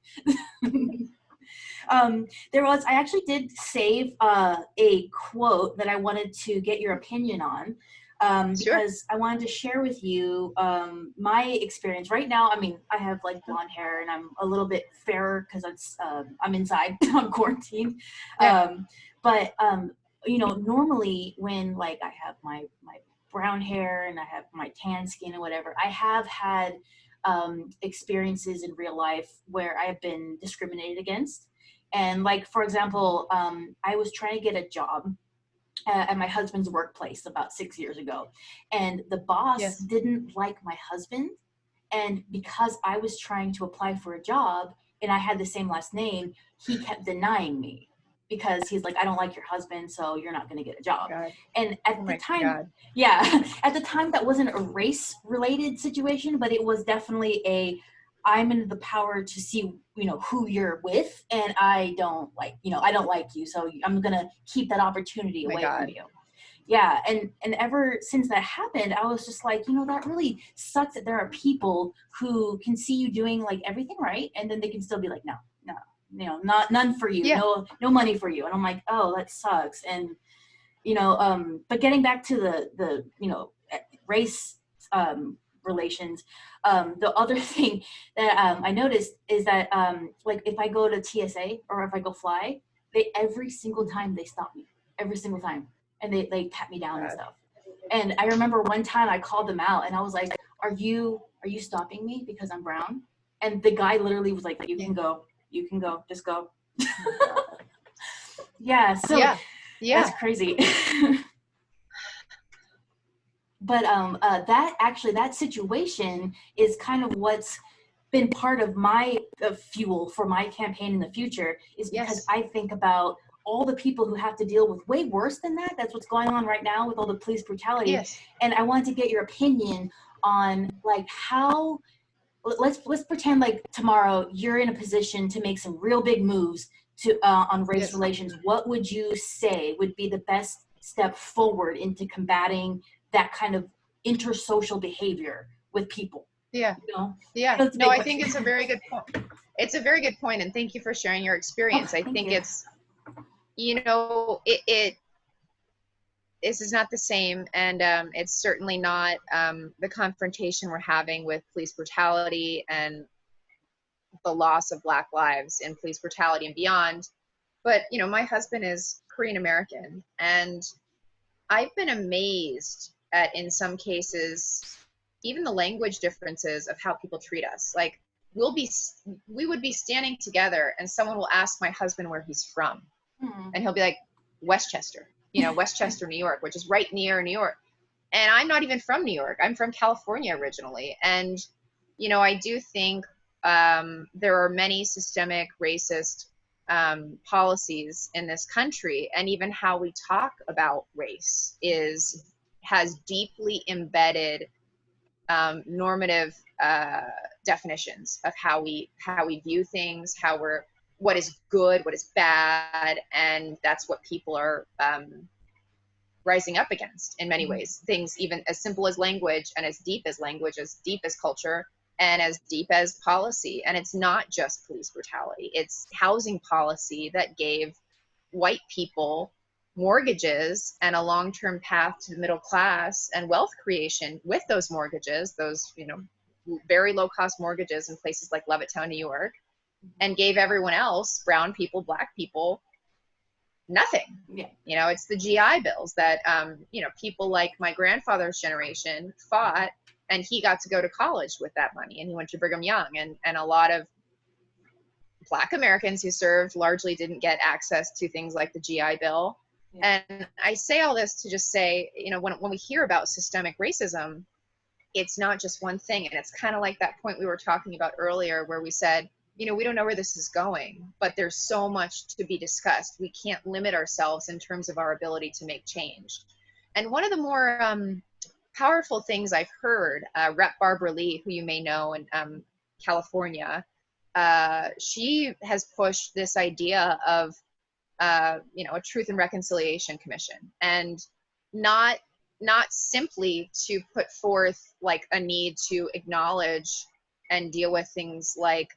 I actually did save a quote that I wanted to get your opinion on, because I wanted to share with you my experience right now. I mean, I have like blonde hair and I'm a little bit fairer because I'm inside on quarantine. But normally when like I have my brown hair and I have my tan skin or whatever, I have had experiences in real life where I've been discriminated against. And like, for example, I was trying to get a job at my husband's workplace about 6 years ago. And the boss didn't like my husband. And because I was trying to apply for a job and I had the same last name, he kept denying me because he's like, I don't like your husband, so you're not going to get a job. And at the time, at the time that wasn't a race related situation, but it was definitely I'm in the power to see, who you're with, and I don't like you, so I'm going to keep that opportunity away from you. Yeah. And ever since that happened, I was just like, that really sucks that there are people who can see you doing like everything right, and then they can still be like, no, none for you, no money for you. And I'm like, oh, that sucks. And But getting back to the race relations, the other thing that I noticed is that like if I go to TSA or if I go fly, every single time they stop me, every single time, and they pat me down and stuff. And I remember one time I called them out and I was like, are you stopping me because I'm brown? And the guy literally was like, you can go, just go. Yeah, so yeah. that's crazy. But that situation is kind of what's been part of my fuel for my campaign in the future, is because I think about all the people who have to deal with way worse than that. That's what's going on right now with all the police brutality. And I wanted to get your opinion on like how, let's pretend like tomorrow you're in a position to make some real big moves to on race relations. What would you say would be the best step forward into combating that kind of intersocial behavior with people? Yeah. No, I think it's a very good point. It's a very good point, and thank you for sharing your experience. I think it's, this is not the same, and it's certainly not the confrontation we're having with police brutality and the loss of Black lives in police brutality and beyond. But my husband is Korean American, and I've been amazed at, in some cases, even the language differences of how people treat us. Like we would be standing together and someone will ask my husband where he's from. And he'll be like, Westchester, Westchester, New York, which is right near New York. And I'm not even from New York. I'm from California originally. And, I do think there are many systemic racist policies in this country, and even how we talk about race has deeply embedded normative definitions of how we view things, what is good, what is bad, and that's what people are rising up against in many ways. Things even as simple as language, and as deep as culture, and as deep as policy. And it's not just police brutality. It's housing policy that gave white people mortgages and a long-term path to the middle class and wealth creation with those mortgages, those, very low-cost mortgages in places like Levittown, New York, and gave everyone else, brown people, Black people, nothing. It's the GI bills that, people like my grandfather's generation fought, and he got to go to college with that money, and he went to Brigham Young, and a lot of Black Americans who served largely didn't get access to things like the GI Bill. And I say all this to just say, when we hear about systemic racism, it's not just one thing. And it's kind of like that point we were talking about earlier where we said, we don't know where this is going, but there's so much to be discussed. We can't limit ourselves in terms of our ability to make change. And one of the more powerful things I've heard, Rep. Barbara Lee, who you may know in California, she has pushed this idea of, a Truth and Reconciliation Commission, and not simply to put forth like a need to acknowledge and deal with things like,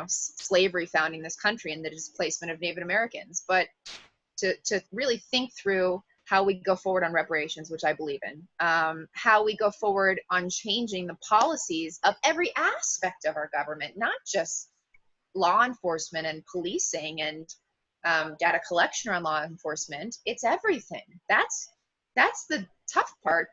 slavery founding this country and the displacement of Native Americans, but to really think through how we go forward on reparations, which I believe in, how we go forward on changing the policies of every aspect of our government, not just law enforcement and policing and data collection around law enforcement. It's everything. That's the tough part,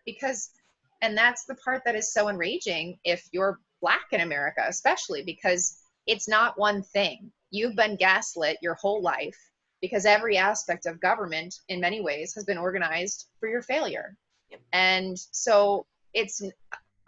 and that's the part that is so enraging if you're Black in America, especially because it's not one thing. You've been gaslit your whole life because every aspect of government in many ways has been organized for your failure. And so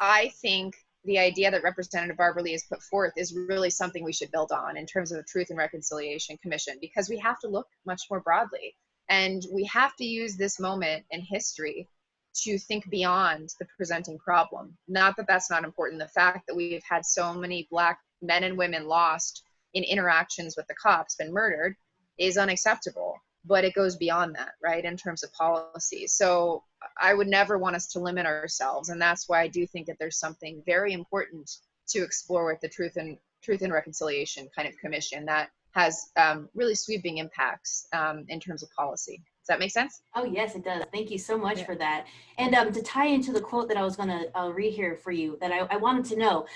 I think the idea that Representative Barbara Lee has put forth is really something we should build on in terms of the Truth and Reconciliation Commission, because we have to look much more broadly, and we have to use this moment in history to think beyond the presenting problem. Not that that's not important. The fact that we've had so many Black men and women lost in interactions with the cops, been murdered, is unacceptable, but it goes beyond that, right, in terms of policy. So I would never want us to limit ourselves, and that's why I do think that there's something very important to explore with the Truth and Reconciliation kind of commission that has really sweeping impacts in terms of policy. Does that make sense? Oh, yes, it does. Thank you so much Yeah. for that. And to tie into the quote that I was going to read here for you, that I wanted to know.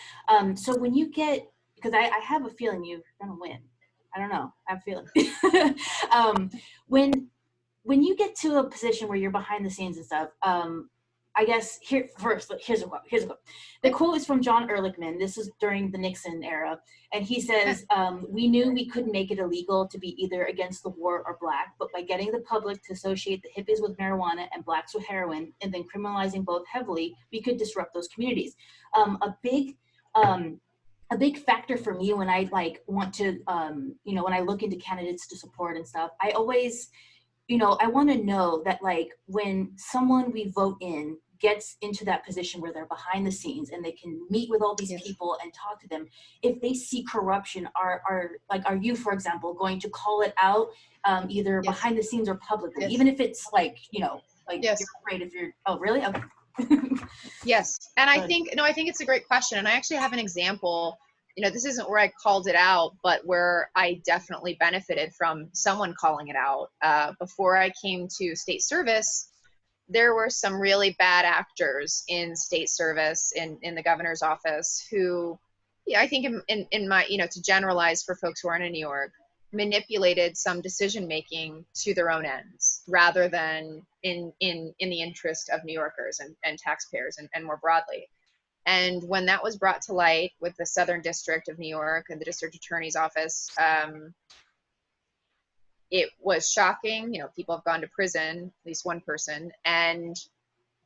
So when you get, because I have a feeling you're going to win. I don't know. I have a feeling. When you get to a position where you're behind the scenes and stuff, I guess here's a quote. The quote is from John Ehrlichman. This is during the Nixon era. And he says, we knew we couldn't make it illegal to be either against the war or black, but by getting the public to associate the hippies with marijuana and blacks with heroin, and then criminalizing both heavily, we could disrupt those communities. A big factor for me when I want to, when I look into candidates to support and stuff, I always, I want to know that when someone we vote in gets into that position where they're behind the scenes and they can meet with all these people and talk to them, if they see corruption, are you, for example, going to call it out either behind the scenes or publicly, even if it's you're afraid if you're, oh, really? Okay. Yes. And I think it's a great question. And I actually have an example. This isn't where I called it out, but where I definitely benefited from someone calling it out. Before I came to state service, there were some really bad actors in state service in the governor's office who, I think in my, to generalize for folks who aren't in New York, manipulated some decision making to their own ends rather than in the interest of New Yorkers and taxpayers and more broadly. And when that was brought to light with the Southern District of New York and the district attorney's office, it was shocking. People have gone to prison, at least one person. And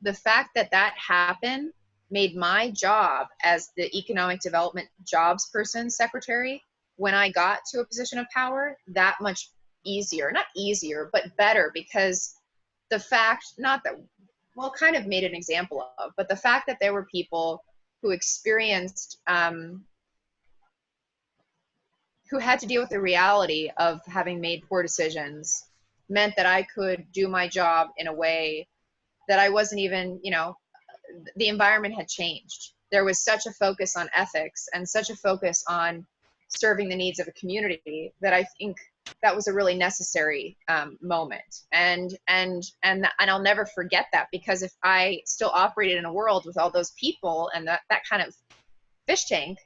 the fact that happened made my job as the economic development jobs person secretary, when I got to a position of power, that much easier. Not easier, but better, because the fact, kind of made an example of, but the fact that there were people who experienced, who had to deal with the reality of having made poor decisions, meant that I could do my job in a way that I wasn't even, the environment had changed. There was such a focus on ethics and such a focus on serving the needs of a community that I think that was a really necessary moment. And I'll never forget that, because if I still operated in a world with all those people and that kind of fish tank,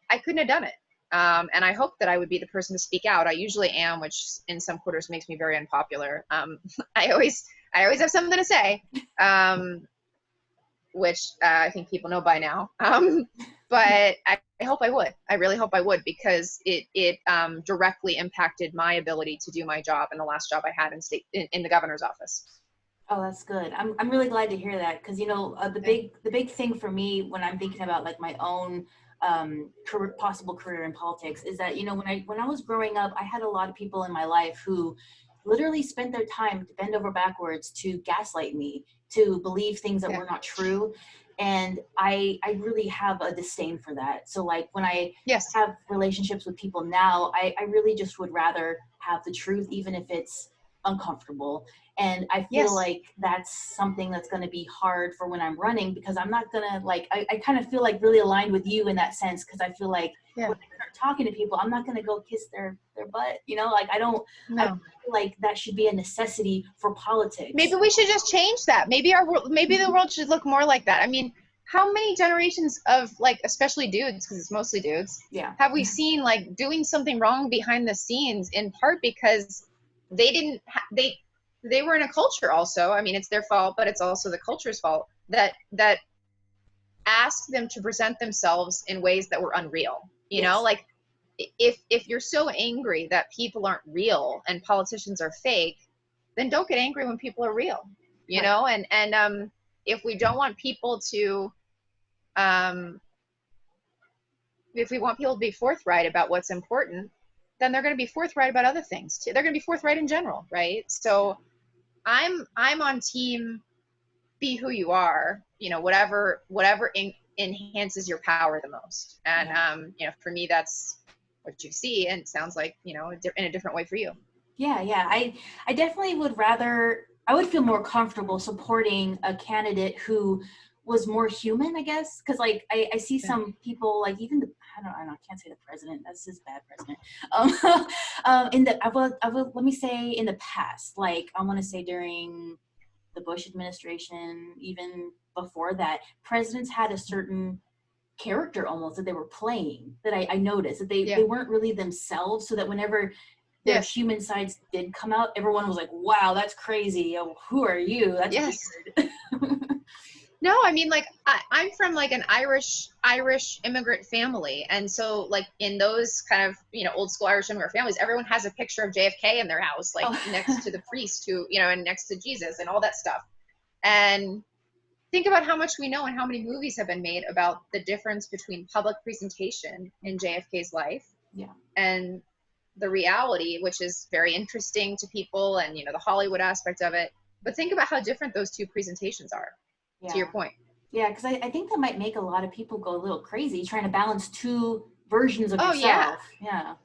I couldn't have done it. And I hope that I would be the person to speak out. I usually am, which in some quarters makes me very unpopular. I always have something to say, which I think people know by now. But I hope I would. I really hope I would, because it directly impacted my ability to do my job in the last job I had in the governor's office. Oh, that's good. I'm really glad to hear that, because the big thing for me when I'm thinking about my own possible career in politics is that when I was growing up, I had a lot of people in my life who literally spent their time to bend over backwards to gaslight me, to believe things that were not true. And I really have a disdain for that. So when I have relationships with people now, I really just would rather have the truth, even if it's uncomfortable. And I feel like that's something that's going to be hard for when I'm running, because I'm not going to I kind of feel really aligned with you in that sense, because I feel when I start talking to people, I'm not going to go kiss their butt, I don't feel like that should be a necessity for politics. Maybe we should just change that. Maybe the world should look more like that. I mean, how many generations of especially dudes, because it's mostly dudes, have we seen doing something wrong behind the scenes, in part because they didn't they were in a culture also. I mean, it's their fault, but it's also the culture's fault that asked them to present themselves in ways that were unreal. If you're so angry that people aren't real and politicians are fake, then don't get angry when people are real. And if we don't want people to if we want people to be forthright about what's important, then they're going to be forthright about other things too. They're going to be forthright in general, right? So I'm on team be who you are, whatever enhances your power the most. And for me, that's what you see, and it sounds like in a different way for you. I definitely would rather, I would feel more comfortable supporting a candidate who was more human, I guess, because I see some people even I can't say the president. That's his bad president. Let me say in the past, like I want to say during the Bush administration, even before that, presidents had a certain character almost that they were playing, that I noticed that they weren't really themselves, so that whenever their human sides did come out, everyone was like, wow, that's crazy. Oh, who are you? That's weird. No, I mean, like I'm from like an Irish immigrant family, and so like in those kind of old school Irish immigrant families, everyone has a picture of JFK in their house, like next to the priest who and next to Jesus and all that stuff. And think about how much we know and how many movies have been made about the difference between public presentation in JFK's life and the reality, which is very interesting to people, and the Hollywood aspect of it. But think about how different those two presentations are. To your point. Yeah, because I think that might make a lot of people go a little crazy trying to balance two versions of yourself. Yeah.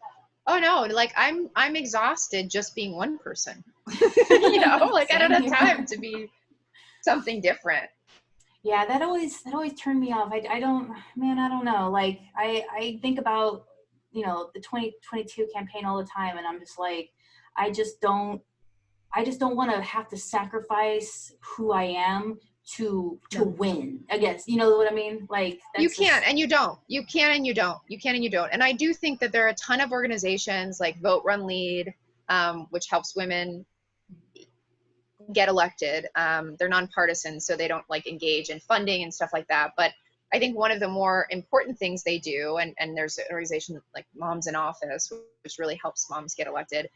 Oh no, like I'm exhausted just being one person. Like I don't have time to be something different. Yeah, that always turned me off. I don't know. Like I think about the 2022 campaign all the time, and I'm just like, I just don't want to have to sacrifice who I am to win, I guess. You know what I mean? Like you can't and you don't. You can and you don't. You can and you don't. And I do think that there are a ton of organizations like Vote, Run, Lead, which helps women get elected. They're nonpartisan, so they don't like engage in funding and stuff like that. But I think one of the more important things they do, and there's an organization like Moms in Office, which really helps moms get elected,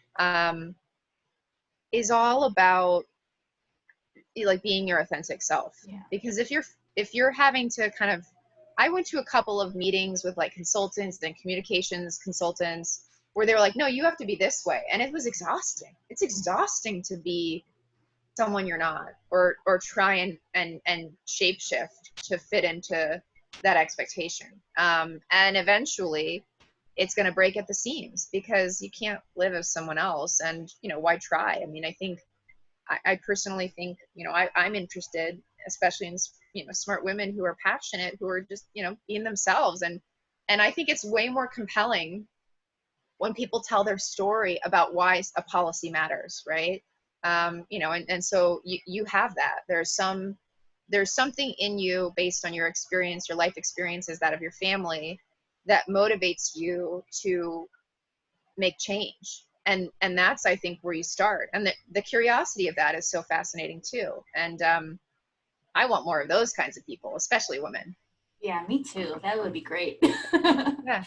is all about like being your authentic self. Because if you're having to kind of, I went to a couple of meetings with like consultants and communications consultants where they were like, no, you have to be this way, and it was exhausting. It's exhausting to be someone you're not, or try and shapeshift to fit into that expectation, and eventually it's going to break at the seams because you can't live as someone else. And why try? I mean, I think I personally think, I'm interested, especially in, smart women who are passionate, who are just, being themselves. And I think it's way more compelling when people tell their story about why a policy matters, right? And so you have that. There's something in you based on your experience, your life experiences, that of your family, that motivates you to make change. And that's, I think, where you start. And the curiosity of that is so fascinating too. And I want more of those kinds of people, especially women. Yeah, me too. That would be great. Yeah.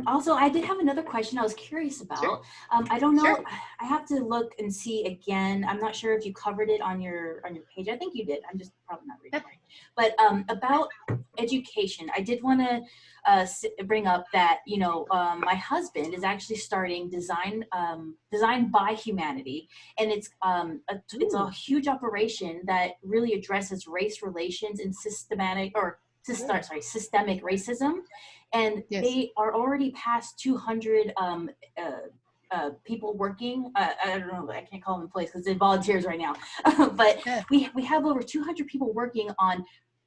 Also, I did have another question I was curious about. Sure. I don't know. Sure. I have to look and see again. I'm not sure if you covered it on your page. I think you did. I'm just probably not reading right. But about education, I did want to bring up that my husband is actually starting Design by Humanity, and it's a huge operation that really addresses race relations and systemic racism, and they are already past 200 people working. I don't know, I can't call them employees because they're volunteers right now, but we have over 200 people working on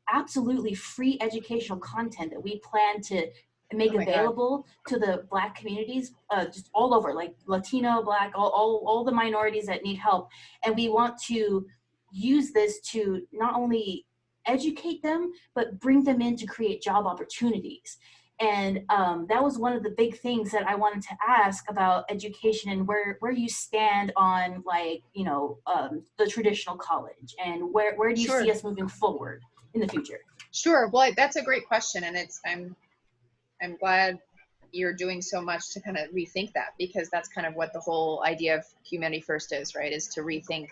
absolutely free educational content that we plan to make available to the Black communities, just all over, like Latino, Black, all the minorities that need help. And we want to use this to not only educate them, but bring them in to create job opportunities. And that was one of the big things that I wanted to ask about education, and where you stand on, like, the traditional college, and where do you see us moving forward in the future? Sure. Well, that's a great question. And I'm glad you're doing so much to kind of rethink that, because that's kind of what the whole idea of Humanity First is, right? Is to rethink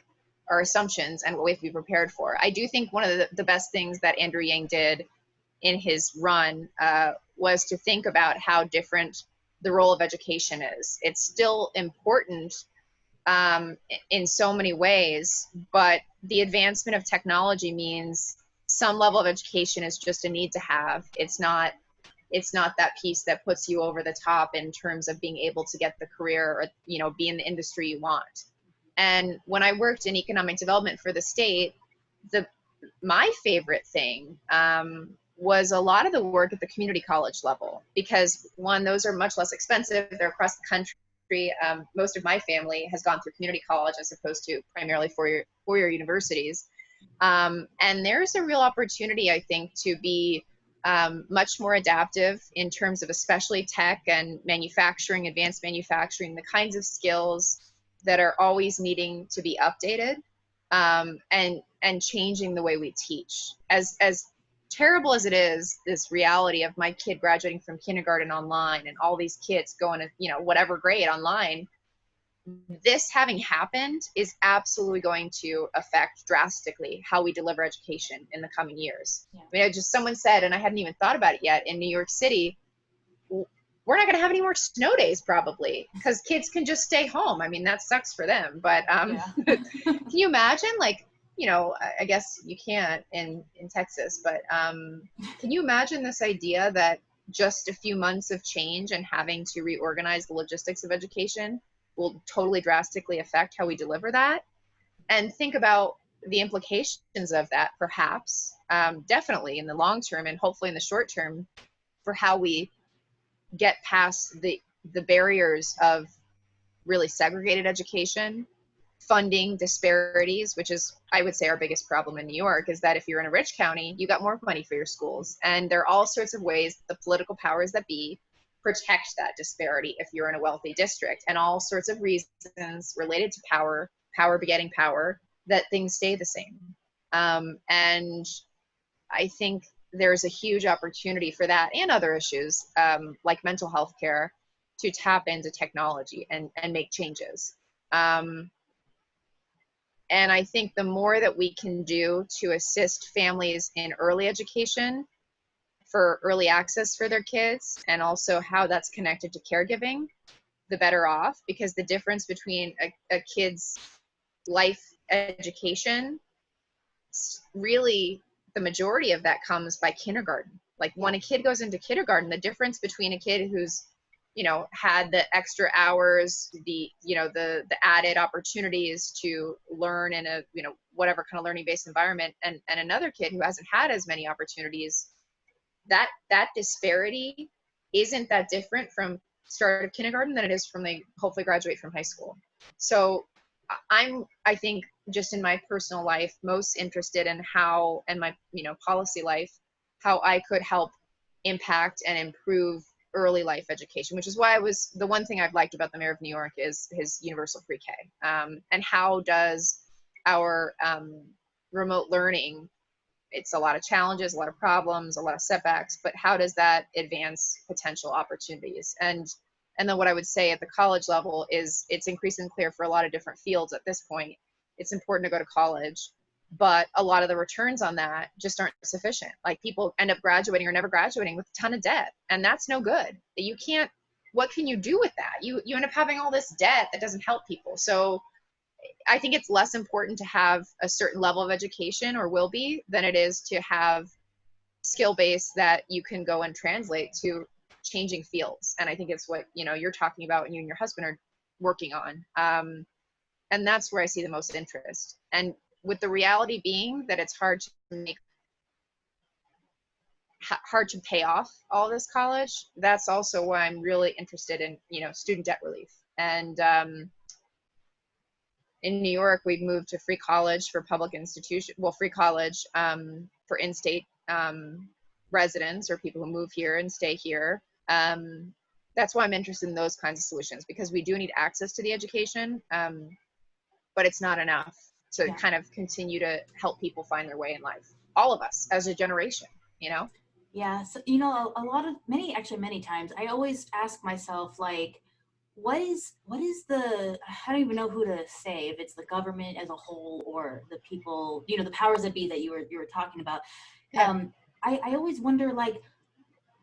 our assumptions and what we have to be prepared for. I do think one of the best things that Andrew Yang did in his run was to think about how different the role of education is. It's still important in so many ways, but the advancement of technology means some level of education is just a need to have. It's not that piece that puts you over the top in terms of being able to get the career or be in the industry you want. And when I worked in economic development for the state, my favorite thing was a lot of the work at the community college level, because one, those are much less expensive. They're across the country. Most of my family has gone through community college as opposed to primarily four-year universities. And there's a real opportunity, I think, to be much more adaptive in terms of especially tech and manufacturing, advanced manufacturing, the kinds of skills that are always needing to be updated, and changing the way we teach. As terrible as it is, this reality of my kid graduating from kindergarten online and all these kids going to, you know, whatever grade online, this having happened is absolutely going to affect drastically how we deliver education in the coming years. Yeah. I mean, just someone said, and I hadn't even thought about it yet, in New York City, we're not going to have any more snow days probably, because kids can just stay home. I mean, that sucks for them. But yeah. Can you imagine, like, you know, I guess you can't in Texas, but can you imagine this idea that just a few months of change and having to reorganize the logistics of education will totally drastically affect how we deliver that? And think about the implications of that, perhaps, definitely in the long term and hopefully in the short term, for how we get past the barriers of really segregated education, funding disparities, which is, I would say, our biggest problem in New York, is that if you're in a rich county, you got more money for your schools. And there are all sorts of ways the political powers that be protect that disparity if you're in a wealthy district, and all sorts of reasons related to power begetting power, that things stay the same. And I think there's a huge opportunity for that and other issues, like mental health care, to tap into technology and make changes. And I think the more that we can do to assist families in early education, for early access for their kids, and also how that's connected to caregiving, the better off, because the difference between a kid's life education, really the majority of that comes by kindergarten. Like when a kid goes into kindergarten, the difference between a kid who's, you know, had the extra hours, the, you know, the added opportunities to learn in a, you know, whatever kind of learning based environment, and another kid who hasn't had as many opportunities, that disparity isn't that different from start of kindergarten than it is from they hopefully graduate from high school. So I think, just in my personal life, most interested in how, and my, you know, policy life, how I could help impact and improve early life education, which is why the one thing I've liked about the mayor of New York is his universal pre-K. And how does our remote learning, it's a lot of challenges, a lot of problems, a lot of setbacks, but how does that advance potential opportunities? And then what I would say at the college level is, it's increasingly clear for a lot of different fields at this point, it's important to go to college, but a lot of the returns on that just aren't sufficient. Like, people end up graduating or never graduating with a ton of debt, and that's no good. You can't, what can you do with that? You end up having all this debt that doesn't help people. So I think it's less important to have a certain level of education, or will be, than it is to have skill base that you can go and translate to changing fields. And I think it's what, you know, you're talking about and you and your husband are working on. And that's where I see the most interest. And with the reality being that it's hard to pay off all this college, that's also why I'm really interested in, you know, student debt relief. And in New York, we've moved to free college for public institution, well, free college for in-state residents, or people who move here and stay here. That's why I'm interested in those kinds of solutions, because we do need access to the education, but it's not enough to kind of continue to help people find their way in life. All of us as a generation, you know? Yeah. So, you know, many times I always ask myself, like, what is the, I don't even know who to say, if it's the government as a whole or the people, you know, the powers that be that you were talking about. Yeah. I always wonder, like,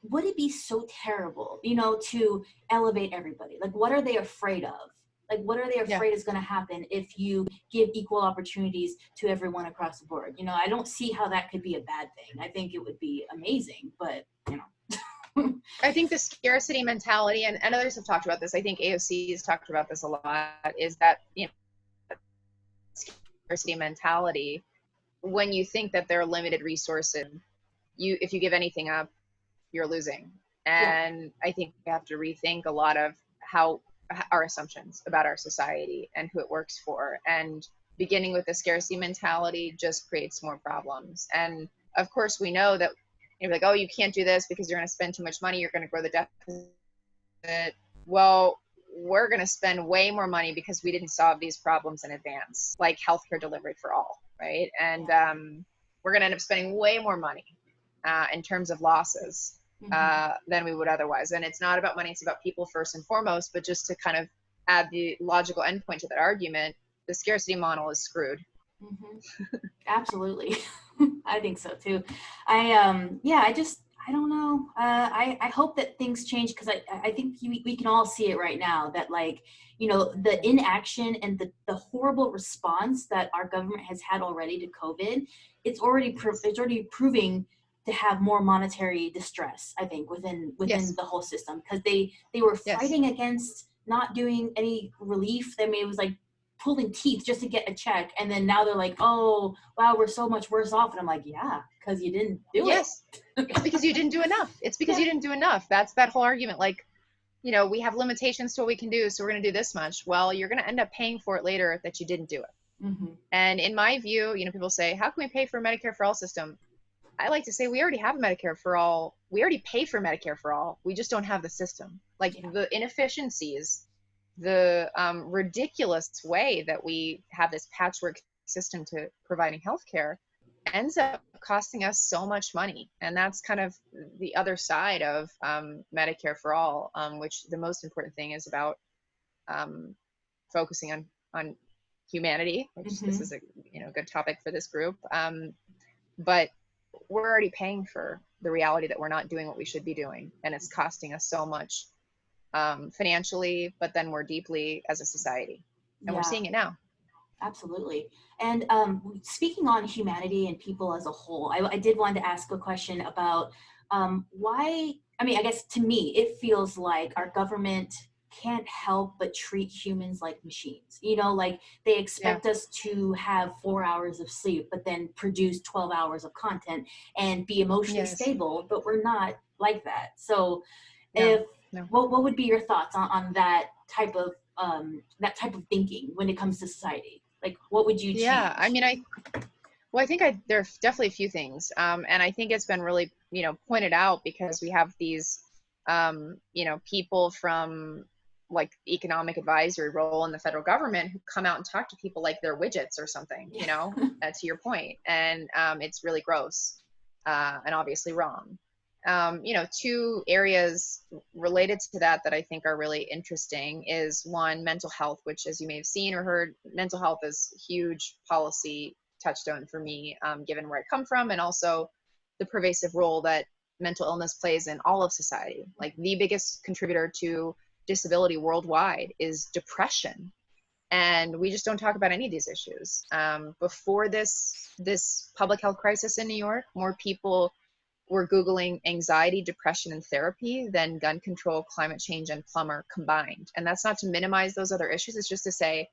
would it be so terrible, you know, to elevate everybody? Like, what are they afraid of? Like, what are they afraid is going to happen if you give equal opportunities to everyone across the board? You know, I don't see how that could be a bad thing. I think it would be amazing, but, you know. I think the scarcity mentality, and others have talked about this, I think AOC has talked about this a lot, is that, you know, scarcity mentality, when you think that there are limited resources, if you give anything up, you're losing. Yeah. And I think we have to rethink a lot of how our assumptions about our society and who it works for. And beginning with the scarcity mentality just creates more problems. And of course, we know that you're like, oh, you can't do this because you're going to spend too much money. You're going to grow the deficit. Well, we're going to spend way more money because we didn't solve these problems in advance, like healthcare delivery for all, right? And we're going to end up spending way more money in terms of losses than we would otherwise. And it's not about money, it's about people first and foremost. But just to kind of add the logical endpoint to that argument, the scarcity model is screwed. Absolutely. I think so too. I don't know. I hope that things change, because I think we can all see it right now that, like, you know, the inaction and the horrible response that our government has had already to COVID, it's already proving to have more monetary distress, I think, within Yes. the whole system, because they were Yes. fighting against not doing any relief. I mean, it was like pulling teeth just to get a check, and then now they're like, oh wow, we're so much worse off. And I'm like, yeah, because you didn't do it. It's because you didn't do enough. It's because you didn't do enough. That's that whole argument. Like, you know, we have limitations to what we can do, so we're going to do this much. Well, you're going to end up paying for it later that you didn't do it. And in my view, you know, people say, how can we pay for a Medicare for all system? I like to say we already have a Medicare for all. We already pay for Medicare for all. We just don't have the system. Like the inefficiencies, the ridiculous way that we have this patchwork system to providing healthcare ends up costing us so much money. And that's kind of the other side of Medicare for all, which the most important thing is about focusing on humanity, which this is a good topic for this group. But we're already paying for the reality that we're not doing what we should be doing, and it's costing us so much financially, but then more deeply as a society, and we're seeing it now. Absolutely. And speaking on humanity and people as a whole, I did want to ask a question about why, I mean, I guess to me, it feels like our government can't help but treat humans like machines. You know, like they expect us to have 4 hours of sleep, but then produce 12 hours of content and be emotionally stable, but we're not like that. So what would be your thoughts on that type of thinking when it comes to society? Like, what would you change? I mean, I think there are definitely a few things. And I think it's been really, pointed out because we have these, people from like economic advisory role in the federal government who come out and talk to people like they're widgets or something, to your point. And it's really gross and obviously wrong. Two areas related to that I think are really interesting is one, mental health, which, as you may have seen or heard, mental health is a huge policy touchstone for me, given where I come from, and also the pervasive role that mental illness plays in all of society. Like the biggest contributor to disability worldwide is depression. And we just don't talk about any of these issues. Before this public health crisis in New York, more people were Googling anxiety, depression, and therapy than gun control, climate change, and plumber combined. And that's not to minimize those other issues. It's just to say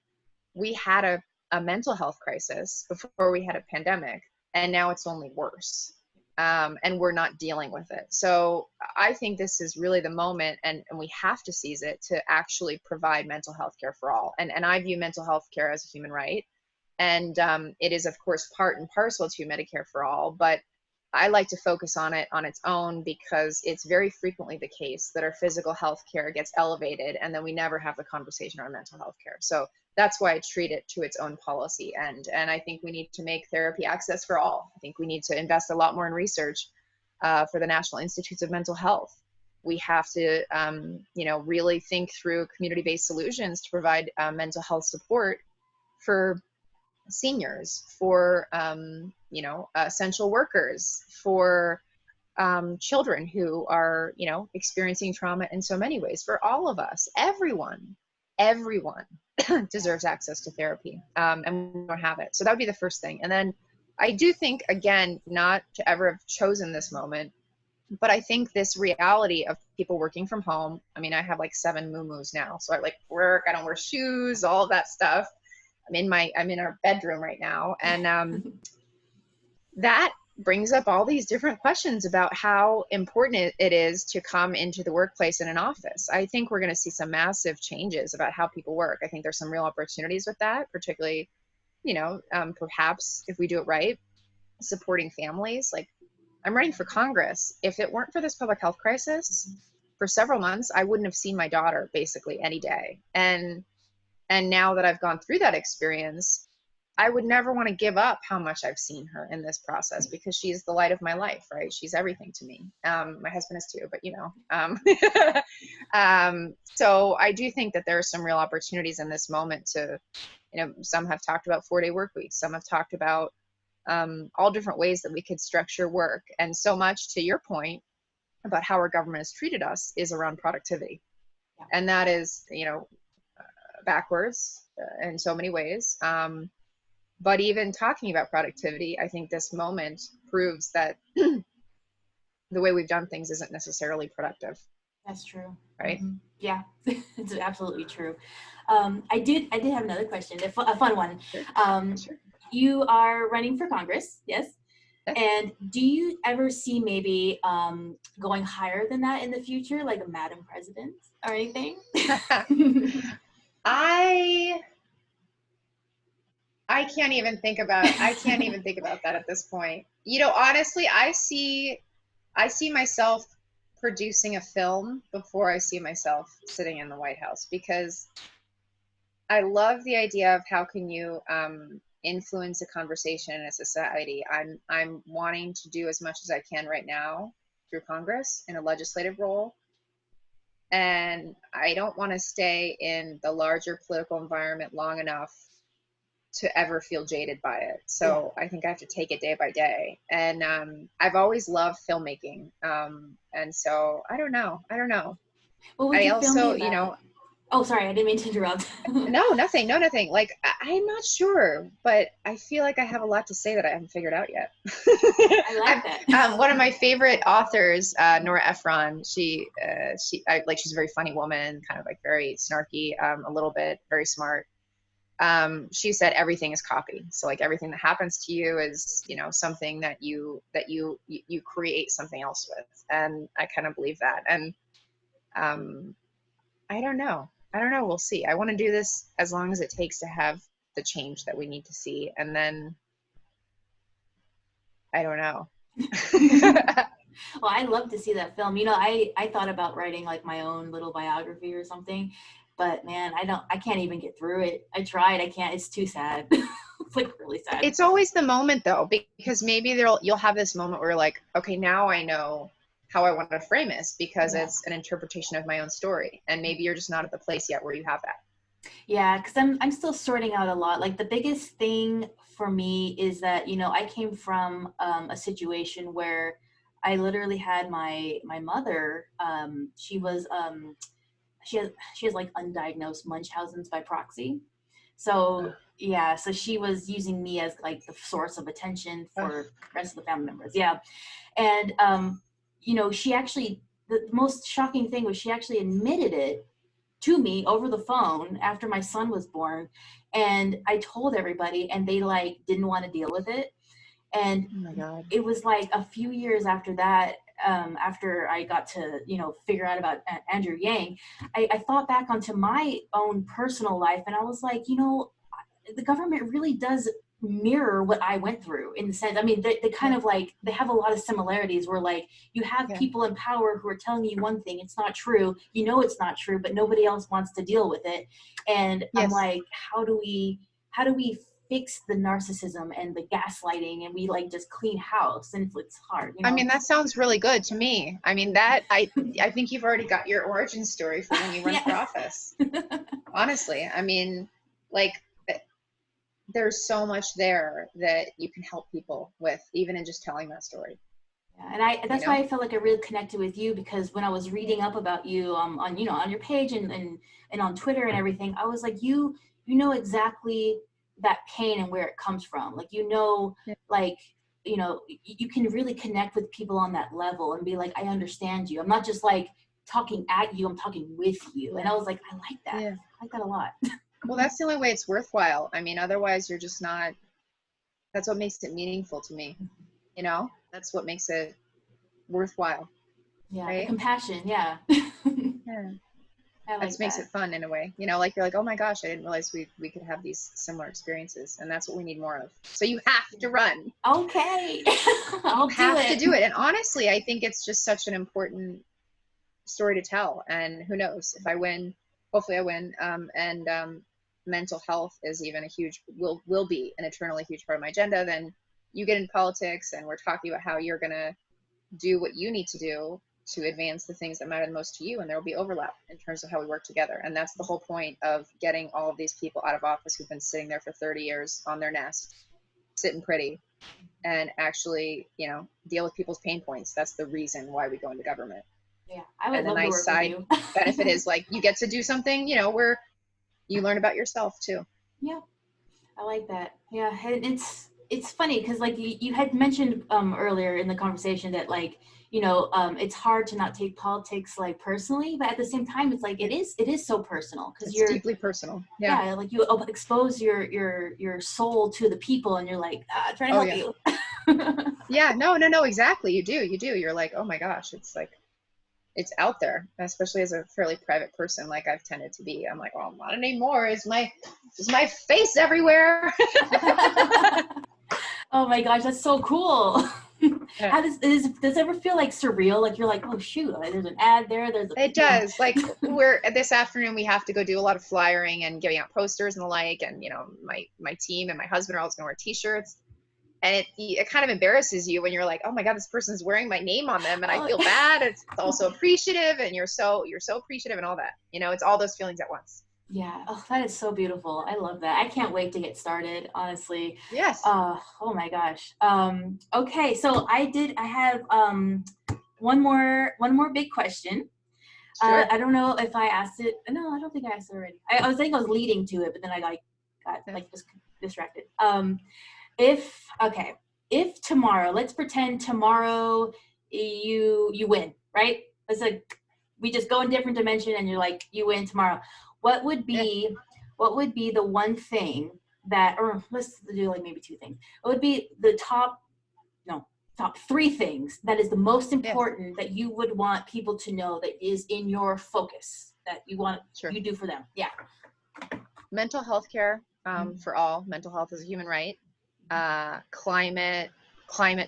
we had a mental health crisis before we had a pandemic, and now it's only worse. And we're not dealing with it. So I think this is really the moment, and we have to seize it to actually provide mental health care for all. And I view mental health care as a human right. And it is, of course, part and parcel to Medicare for all. But I like to focus on it on its own because it's very frequently the case that our physical health care gets elevated and then we never have the conversation around mental health care. So that's why I treat it to its own policy end. And I think we need to make therapy access for all. I think we need to invest a lot more in research for the National Institutes of Mental Health. We have to, really think through community-based solutions to provide mental health support for seniors, for essential workers, for children who are experiencing trauma in so many ways. For all of us, everyone deserves access to therapy, and we don't have it. So that would be the first thing. And then I do think, again, not to ever have chosen this moment, but I think this reality of people working from home. I mean, I have like 7 moo-moos now, so I like work, I don't wear shoes, all of that stuff. I'm in our bedroom right now. And that brings up all these different questions about how important it is to come into the workplace in an office. I think we're going to see some massive changes about how people work. I think there's some real opportunities with that, particularly, perhaps if we do it right, supporting families. Like, I'm running for Congress. If it weren't for this public health crisis, for several months, I wouldn't have seen my daughter basically any day. And now that I've gone through that experience, I would never want to give up how much I've seen her in this process, because she's the light of my life, right? She's everything to me. My husband is too, but so I do think that there are some real opportunities in this moment to, some have talked about 4-day work weeks. Some have talked about all different ways that we could structure work. And so much to your point about how our government has treated us is around productivity. Yeah. And that is, backwards in so many ways. But even talking about productivity, I think this moment proves that the way we've done things isn't necessarily productive. That's true. Right? Mm-hmm. Yeah, it's absolutely true. I did have another question, a fun one. Sure. Sure. You are running for Congress, yes? Yes. And do you ever see maybe going higher than that in the future, like a Madam President or anything? I can't even think about that at this point. Honestly, I see myself producing a film before I see myself sitting in the White House, because I love the idea of how can you influence a conversation in a society. I'm wanting to do as much as I can right now through Congress in a legislative role. And I don't want to stay in the larger political environment long enough to ever feel jaded by it. So yeah. I think I have to take it day by day. And I've always loved filmmaking. And so I don't know. What would you film me about? Oh, sorry, I didn't mean to interrupt. No, nothing. Like, I'm not sure, but I feel like I have a lot to say that I haven't figured out yet. I like that. One of my favorite authors, Nora Ephron, she's a very funny woman, kind of like very snarky, a little bit, very smart. She said everything is copy. So like everything that happens to you is, something that you create something else with. And I kind of believe that. And I don't know. We'll see. I want to do this as long as it takes to have the change that we need to see. And then I don't know. Well, I'd love to see that film. I thought about writing like my own little biography or something, but man, I can't even get through it. I tried. I can't. It's too sad. It's like really sad. It's always the moment though, because maybe you'll have this moment where you're like, okay, now I know how I want to frame this, because it's an interpretation of my own story. And maybe you're just not at the place yet where you have that. Yeah, because I'm still sorting out a lot. Like the biggest thing for me is that, I came from a situation where I literally had my mother, she has like undiagnosed Munchausen's by proxy. So yeah, so she was using me as like the source of attention for the rest of the family members. Yeah. And she actually, the most shocking thing was she actually admitted it to me over the phone after my son was born. And I told everybody and they like didn't want to deal with it. And oh my God. It was like a few years after that, after I got to, figure out about Andrew Yang, I thought back onto my own personal life and I was like, the government really does mirror what I went through in the sense, I mean, they kind of like, they have a lot of similarities where like you have people in power who are telling you one thing, it's not true, it's not true, but nobody else wants to deal with it. And I'm like, how do we fix the narcissism and the gaslighting and we like just clean house? And it's hard. I mean, that sounds really good to me. I mean, that I think you've already got your origin story for when you run for office. Honestly, I mean, like, there's so much there that you can help people with, even in just telling that story. Yeah, and that's why I felt like I really connected with you, because when I was reading up about you on your page and on Twitter and everything, I was like, you know exactly that pain and where it comes from. Like, like, you can really connect with people on that level and be like, I understand you. I'm not just like talking at you, I'm talking with you. And I was like, I like that. Yeah. I like that a lot. Well, that's the only way it's worthwhile. I mean, otherwise you're just not, that's what makes it meaningful to me. you know, that's what makes it worthwhile. Yeah, the Right. compassion. Yeah. Yeah. I That like makes that. it fun in a way, you know, like you're like, oh my gosh, I didn't realize we could have these similar experiences, and that's what we need more of. So you have to run. Okay. You I'll do have to it. do it. And honestly, I think it's just such an important story to tell. And who knows if I win? Hopefully, I win. And mental health is even a huge will be an eternally huge part of my agenda. Then you get in politics, and we're talking about how you're gonna do what you need to do to advance the things that matter the most to you, and there will be overlap in terms of how we work together. And that's the whole point of getting all of these people out of office who've been sitting there for 30 years on their nest, sitting pretty, and actually, you know, deal with people's pain points. That's the reason why we go into government. Yeah, I would And a love to nice work with side you. benefit is like you get to do something, you know, where you learn about yourself too. Yeah, I like that. Yeah, and it's funny because like you had mentioned earlier in the conversation that like it's hard to not take politics like personally, but at the same time it's like it is so personal because It's you're deeply personal. Yeah. yeah like you expose your soul to the people and you're like trying to Oh help yeah. you. Yeah. No. Exactly. You do. You're like, oh my gosh, it's like it's out there, especially as a fairly private person like I've tended to be. I'm like, well, not anymore. Is my face everywhere? Oh my gosh, that's so cool. Yeah. How does it ever feel like surreal? Like you're like, oh shoot, like, there's an ad there. There's a It does. Like we're this afternoon, we have to go do a lot of flyering and giving out posters and the like. And you know, my team and my husband are all going to wear T-shirts, and it kind of embarrasses you when you're like, oh my god, this person's wearing my name on them, and I oh, feel bad. It's also appreciative, and you're so appreciative, and all that. You know, it's all those feelings at once. yeah. Oh, that is so beautiful. I love that. I can't wait to get started. Honestly. Yes. Oh my gosh. Okay, so I have one more big question. Sure. I don't know if I asked it. No, I don't think I asked it already. I was thinking I was leading to it, but then I got Yeah. like just distracted. If tomorrow, let's pretend tomorrow you win, right? It's like we just go in different dimension, and you're like you win tomorrow. What would Yeah. be what would be the one thing that, or let's do like maybe two things. What would be the top three things that is the most Yes. important that you would want people to know that is in your focus that you want Sure. you do for them? Yeah. Mental health care for all. Mental health is a human right. Climate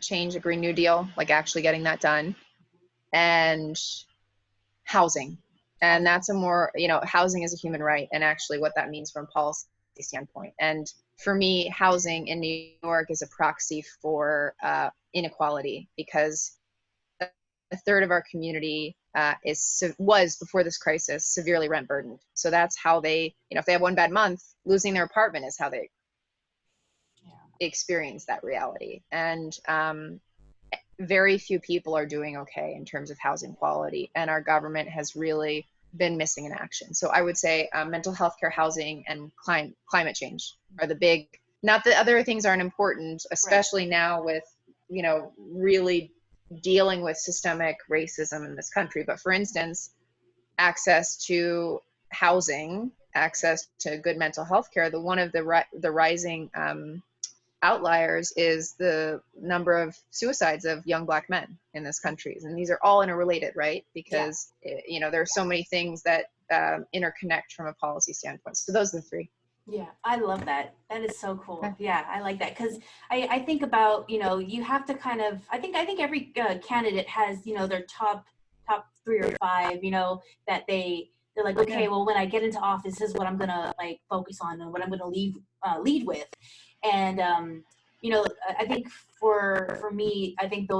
change, a Green New Deal, like actually getting that done, and housing. And that's a more, you know, housing is a human right, and actually what that means from a policy standpoint. And for me, housing in New York is a proxy for inequality, because a third of our community was before this crisis severely rent burdened. So that's how they, you know, if they have one bad month, losing their apartment is how they experience that reality. And very few people are doing okay in terms of housing quality, and our government has really been missing in action. So I would say mental health care, housing, and climate change are the big. Not that other things aren't important, especially now with, you know, really dealing with systemic racism in this country. But for instance, access to housing, access to good mental health care, one of the rising outliers is the number of suicides of young Black men in this country. And these are all interrelated, right? Because, you know, there are so many things that interconnect from a policy standpoint. So those are the three. Yeah, I love that. That is so cool. Yeah, I like that because I think about, you have to kind of, I think every candidate has, their top three or five, that they're like, okay, well, when I get into office, this is what I'm gonna like focus on and what I'm gonna lead with. And I think for me, I think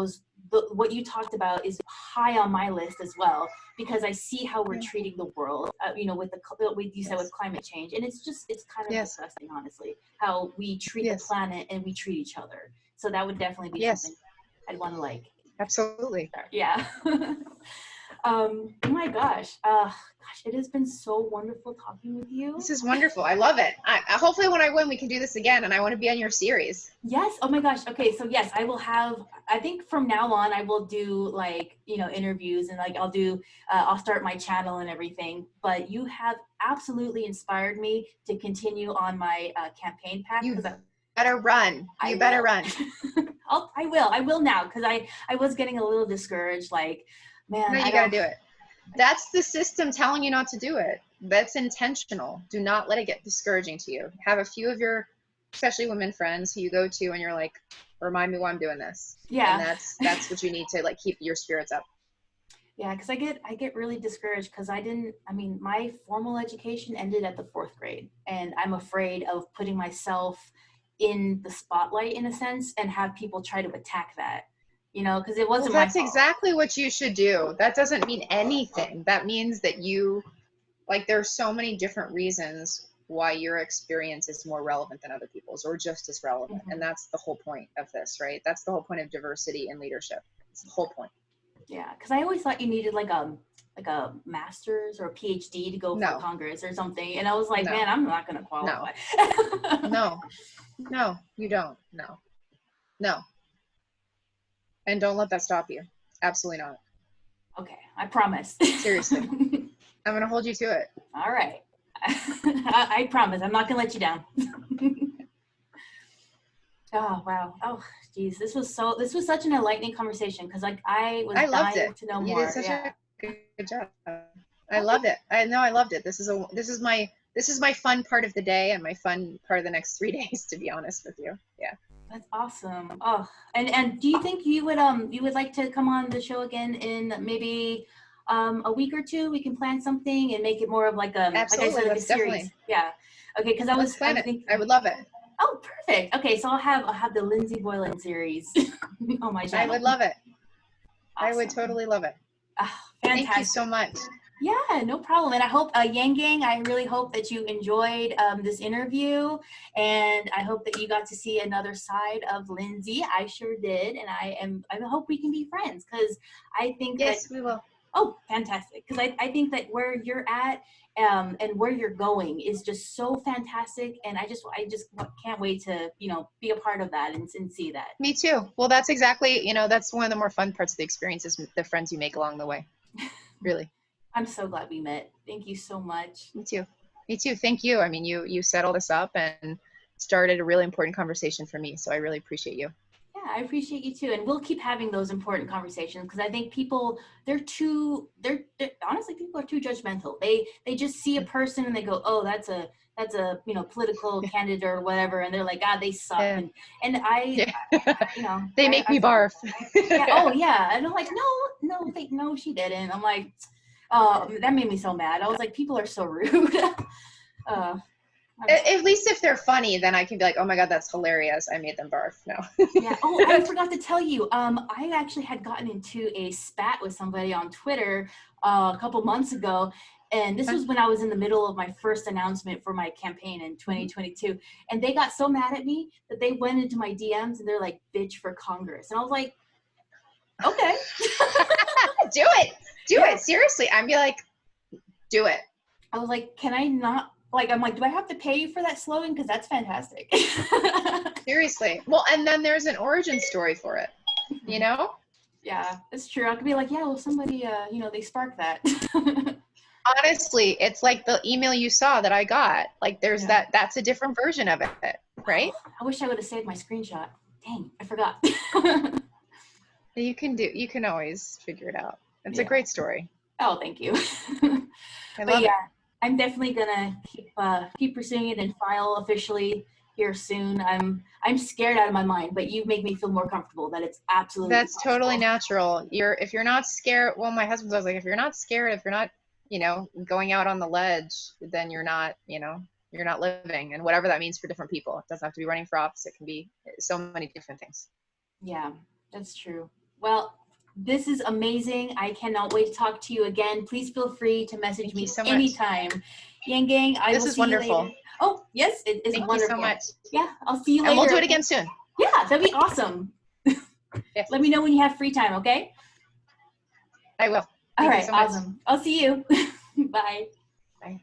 what you talked about is high on my list as well, because I see how we're treating the world, with you said with climate change, and it's kind of disgusting, honestly, how we treat the planet and we treat each other. So that would definitely be something I'd want to like. Absolutely. Yeah. Oh my gosh. It has been so wonderful talking with you. This is wonderful. I love it. Hopefully when I win, we can do this again, and I want to be on your series. Yes. Oh my gosh. Okay. So yes, I think from now on, I will do like, interviews, and like I'll start my channel and everything, but you have absolutely inspired me to continue on my campaign path. You better run. You better run. I will now, because I was getting a little discouraged, like, man. No, you got to do it. That's the system telling you not to do it. That's intentional. Do not let it get discouraging to you. Have a few of your, especially women friends, who you go to and you're like, remind me why I'm doing this. Yeah. And that's what you need to, like, keep your spirits up. Yeah, because I get really discouraged because my formal education ended at the 4th grade, and I'm afraid of putting myself in the spotlight, in a sense, and have people try to attack that, because it wasn't my fault. That's exactly what you should do. That doesn't mean anything. That means that you, like, there's so many different reasons why your experience is more relevant than other people's, or just as relevant. And that's the whole point of this, right? That's the whole point of diversity in leadership. It's the whole point. Yeah, because I always thought you needed like a master's or a PhD to go for Congress or something, and I was like, man, I'm not gonna qualify. No, you don't. No. And don't let that stop you. Absolutely not. Okay, I promise. Seriously, I'm gonna hold you to it. All right, I promise. I'm not gonna let you down. Oh wow! Oh geez, this was such an enlightening conversation, because I was dying to know more. You did such a good job. I loved it. I loved it. This is my fun part of the day, and my fun part of the next 3 days, to be honest with you. Yeah. That's awesome. Oh, and do you think you would like to come on the show again in maybe a week or two? We can plan something and make it more of like a Absolutely. like a series. Definitely. Yeah. Okay, because I would love it. Oh, perfect. Okay, so I'll have the Lindsey Boylan series on my channel. I would love it. Awesome. I would totally love it. Oh, fantastic. Thank you so much. Yeah, no problem. And I hope, Yang Gang, I really hope that you enjoyed this interview, and I hope that you got to see another side of Lindsey. I sure did, and I hope we can be friends, because I think we will. Oh, fantastic. Because I think that where you're at and where you're going is just so fantastic. And I just can't wait to, be a part of that and see that. Me too. Well, that's exactly, that's one of the more fun parts of the experience, is the friends you make along the way. Really. I'm so glad we met. Thank you so much. Me too. Thank you. I mean, you set all this up and started a really important conversation for me. So I really appreciate you. Yeah, I appreciate you too. And we'll keep having those important conversations, because I think people, honestly, people are too judgmental. They just see a person and they go, oh, that's a political candidate or whatever. And they're like, they suck. Yeah. And they make me barf. Yeah, oh yeah. And I'm like, no, she didn't. I'm like, that made me so mad. I was like, people are so rude. At least if they're funny, then I can be like, oh my God, that's hilarious. I made them barf. No. Yeah. Oh, I forgot to tell you. I actually had gotten into a spat with somebody on Twitter a couple months ago. And this was when I was in the middle of my first announcement for my campaign in 2022. And they got so mad at me that they went into my DMs and they're like, bitch for Congress. And I was like, okay. Do it. Seriously. I'd be like, do it. I was like, can I not? I'm like, do I have to pay you for that slogan? Because that's fantastic. Seriously. Well, and then there's an origin story for it, Yeah, it's true. I could be like, yeah, well, somebody, they sparked that. Honestly, it's like the email you saw that I got. Like, there's that's a different version of it, right? Oh, I wish I would have saved my screenshot. Dang, I forgot. You can always figure it out. It's a great story. Oh, thank you. I love it. I'm definitely gonna keep pursuing it and file officially here soon. I'm scared out of my mind, but you make me feel more comfortable that it's absolutely possible. Totally natural. If you're not scared, well, my husband was like, if you're not scared, if you're not, going out on the ledge, then you're not living, and whatever that means for different people. It doesn't have to be running for office. It can be so many different things. Yeah, that's true. Well, this is amazing. I cannot wait to talk to you again. Please feel free to message me anytime. Yang Gang, I will see you later. This is wonderful. Oh, yes, it is wonderful. Thank you so much. Yeah, I'll see you later. And we'll do it again soon. Yeah, that'd be awesome. Yes. Let me know when you have free time, okay? I will. All right, awesome. I'll see you. Bye. Bye.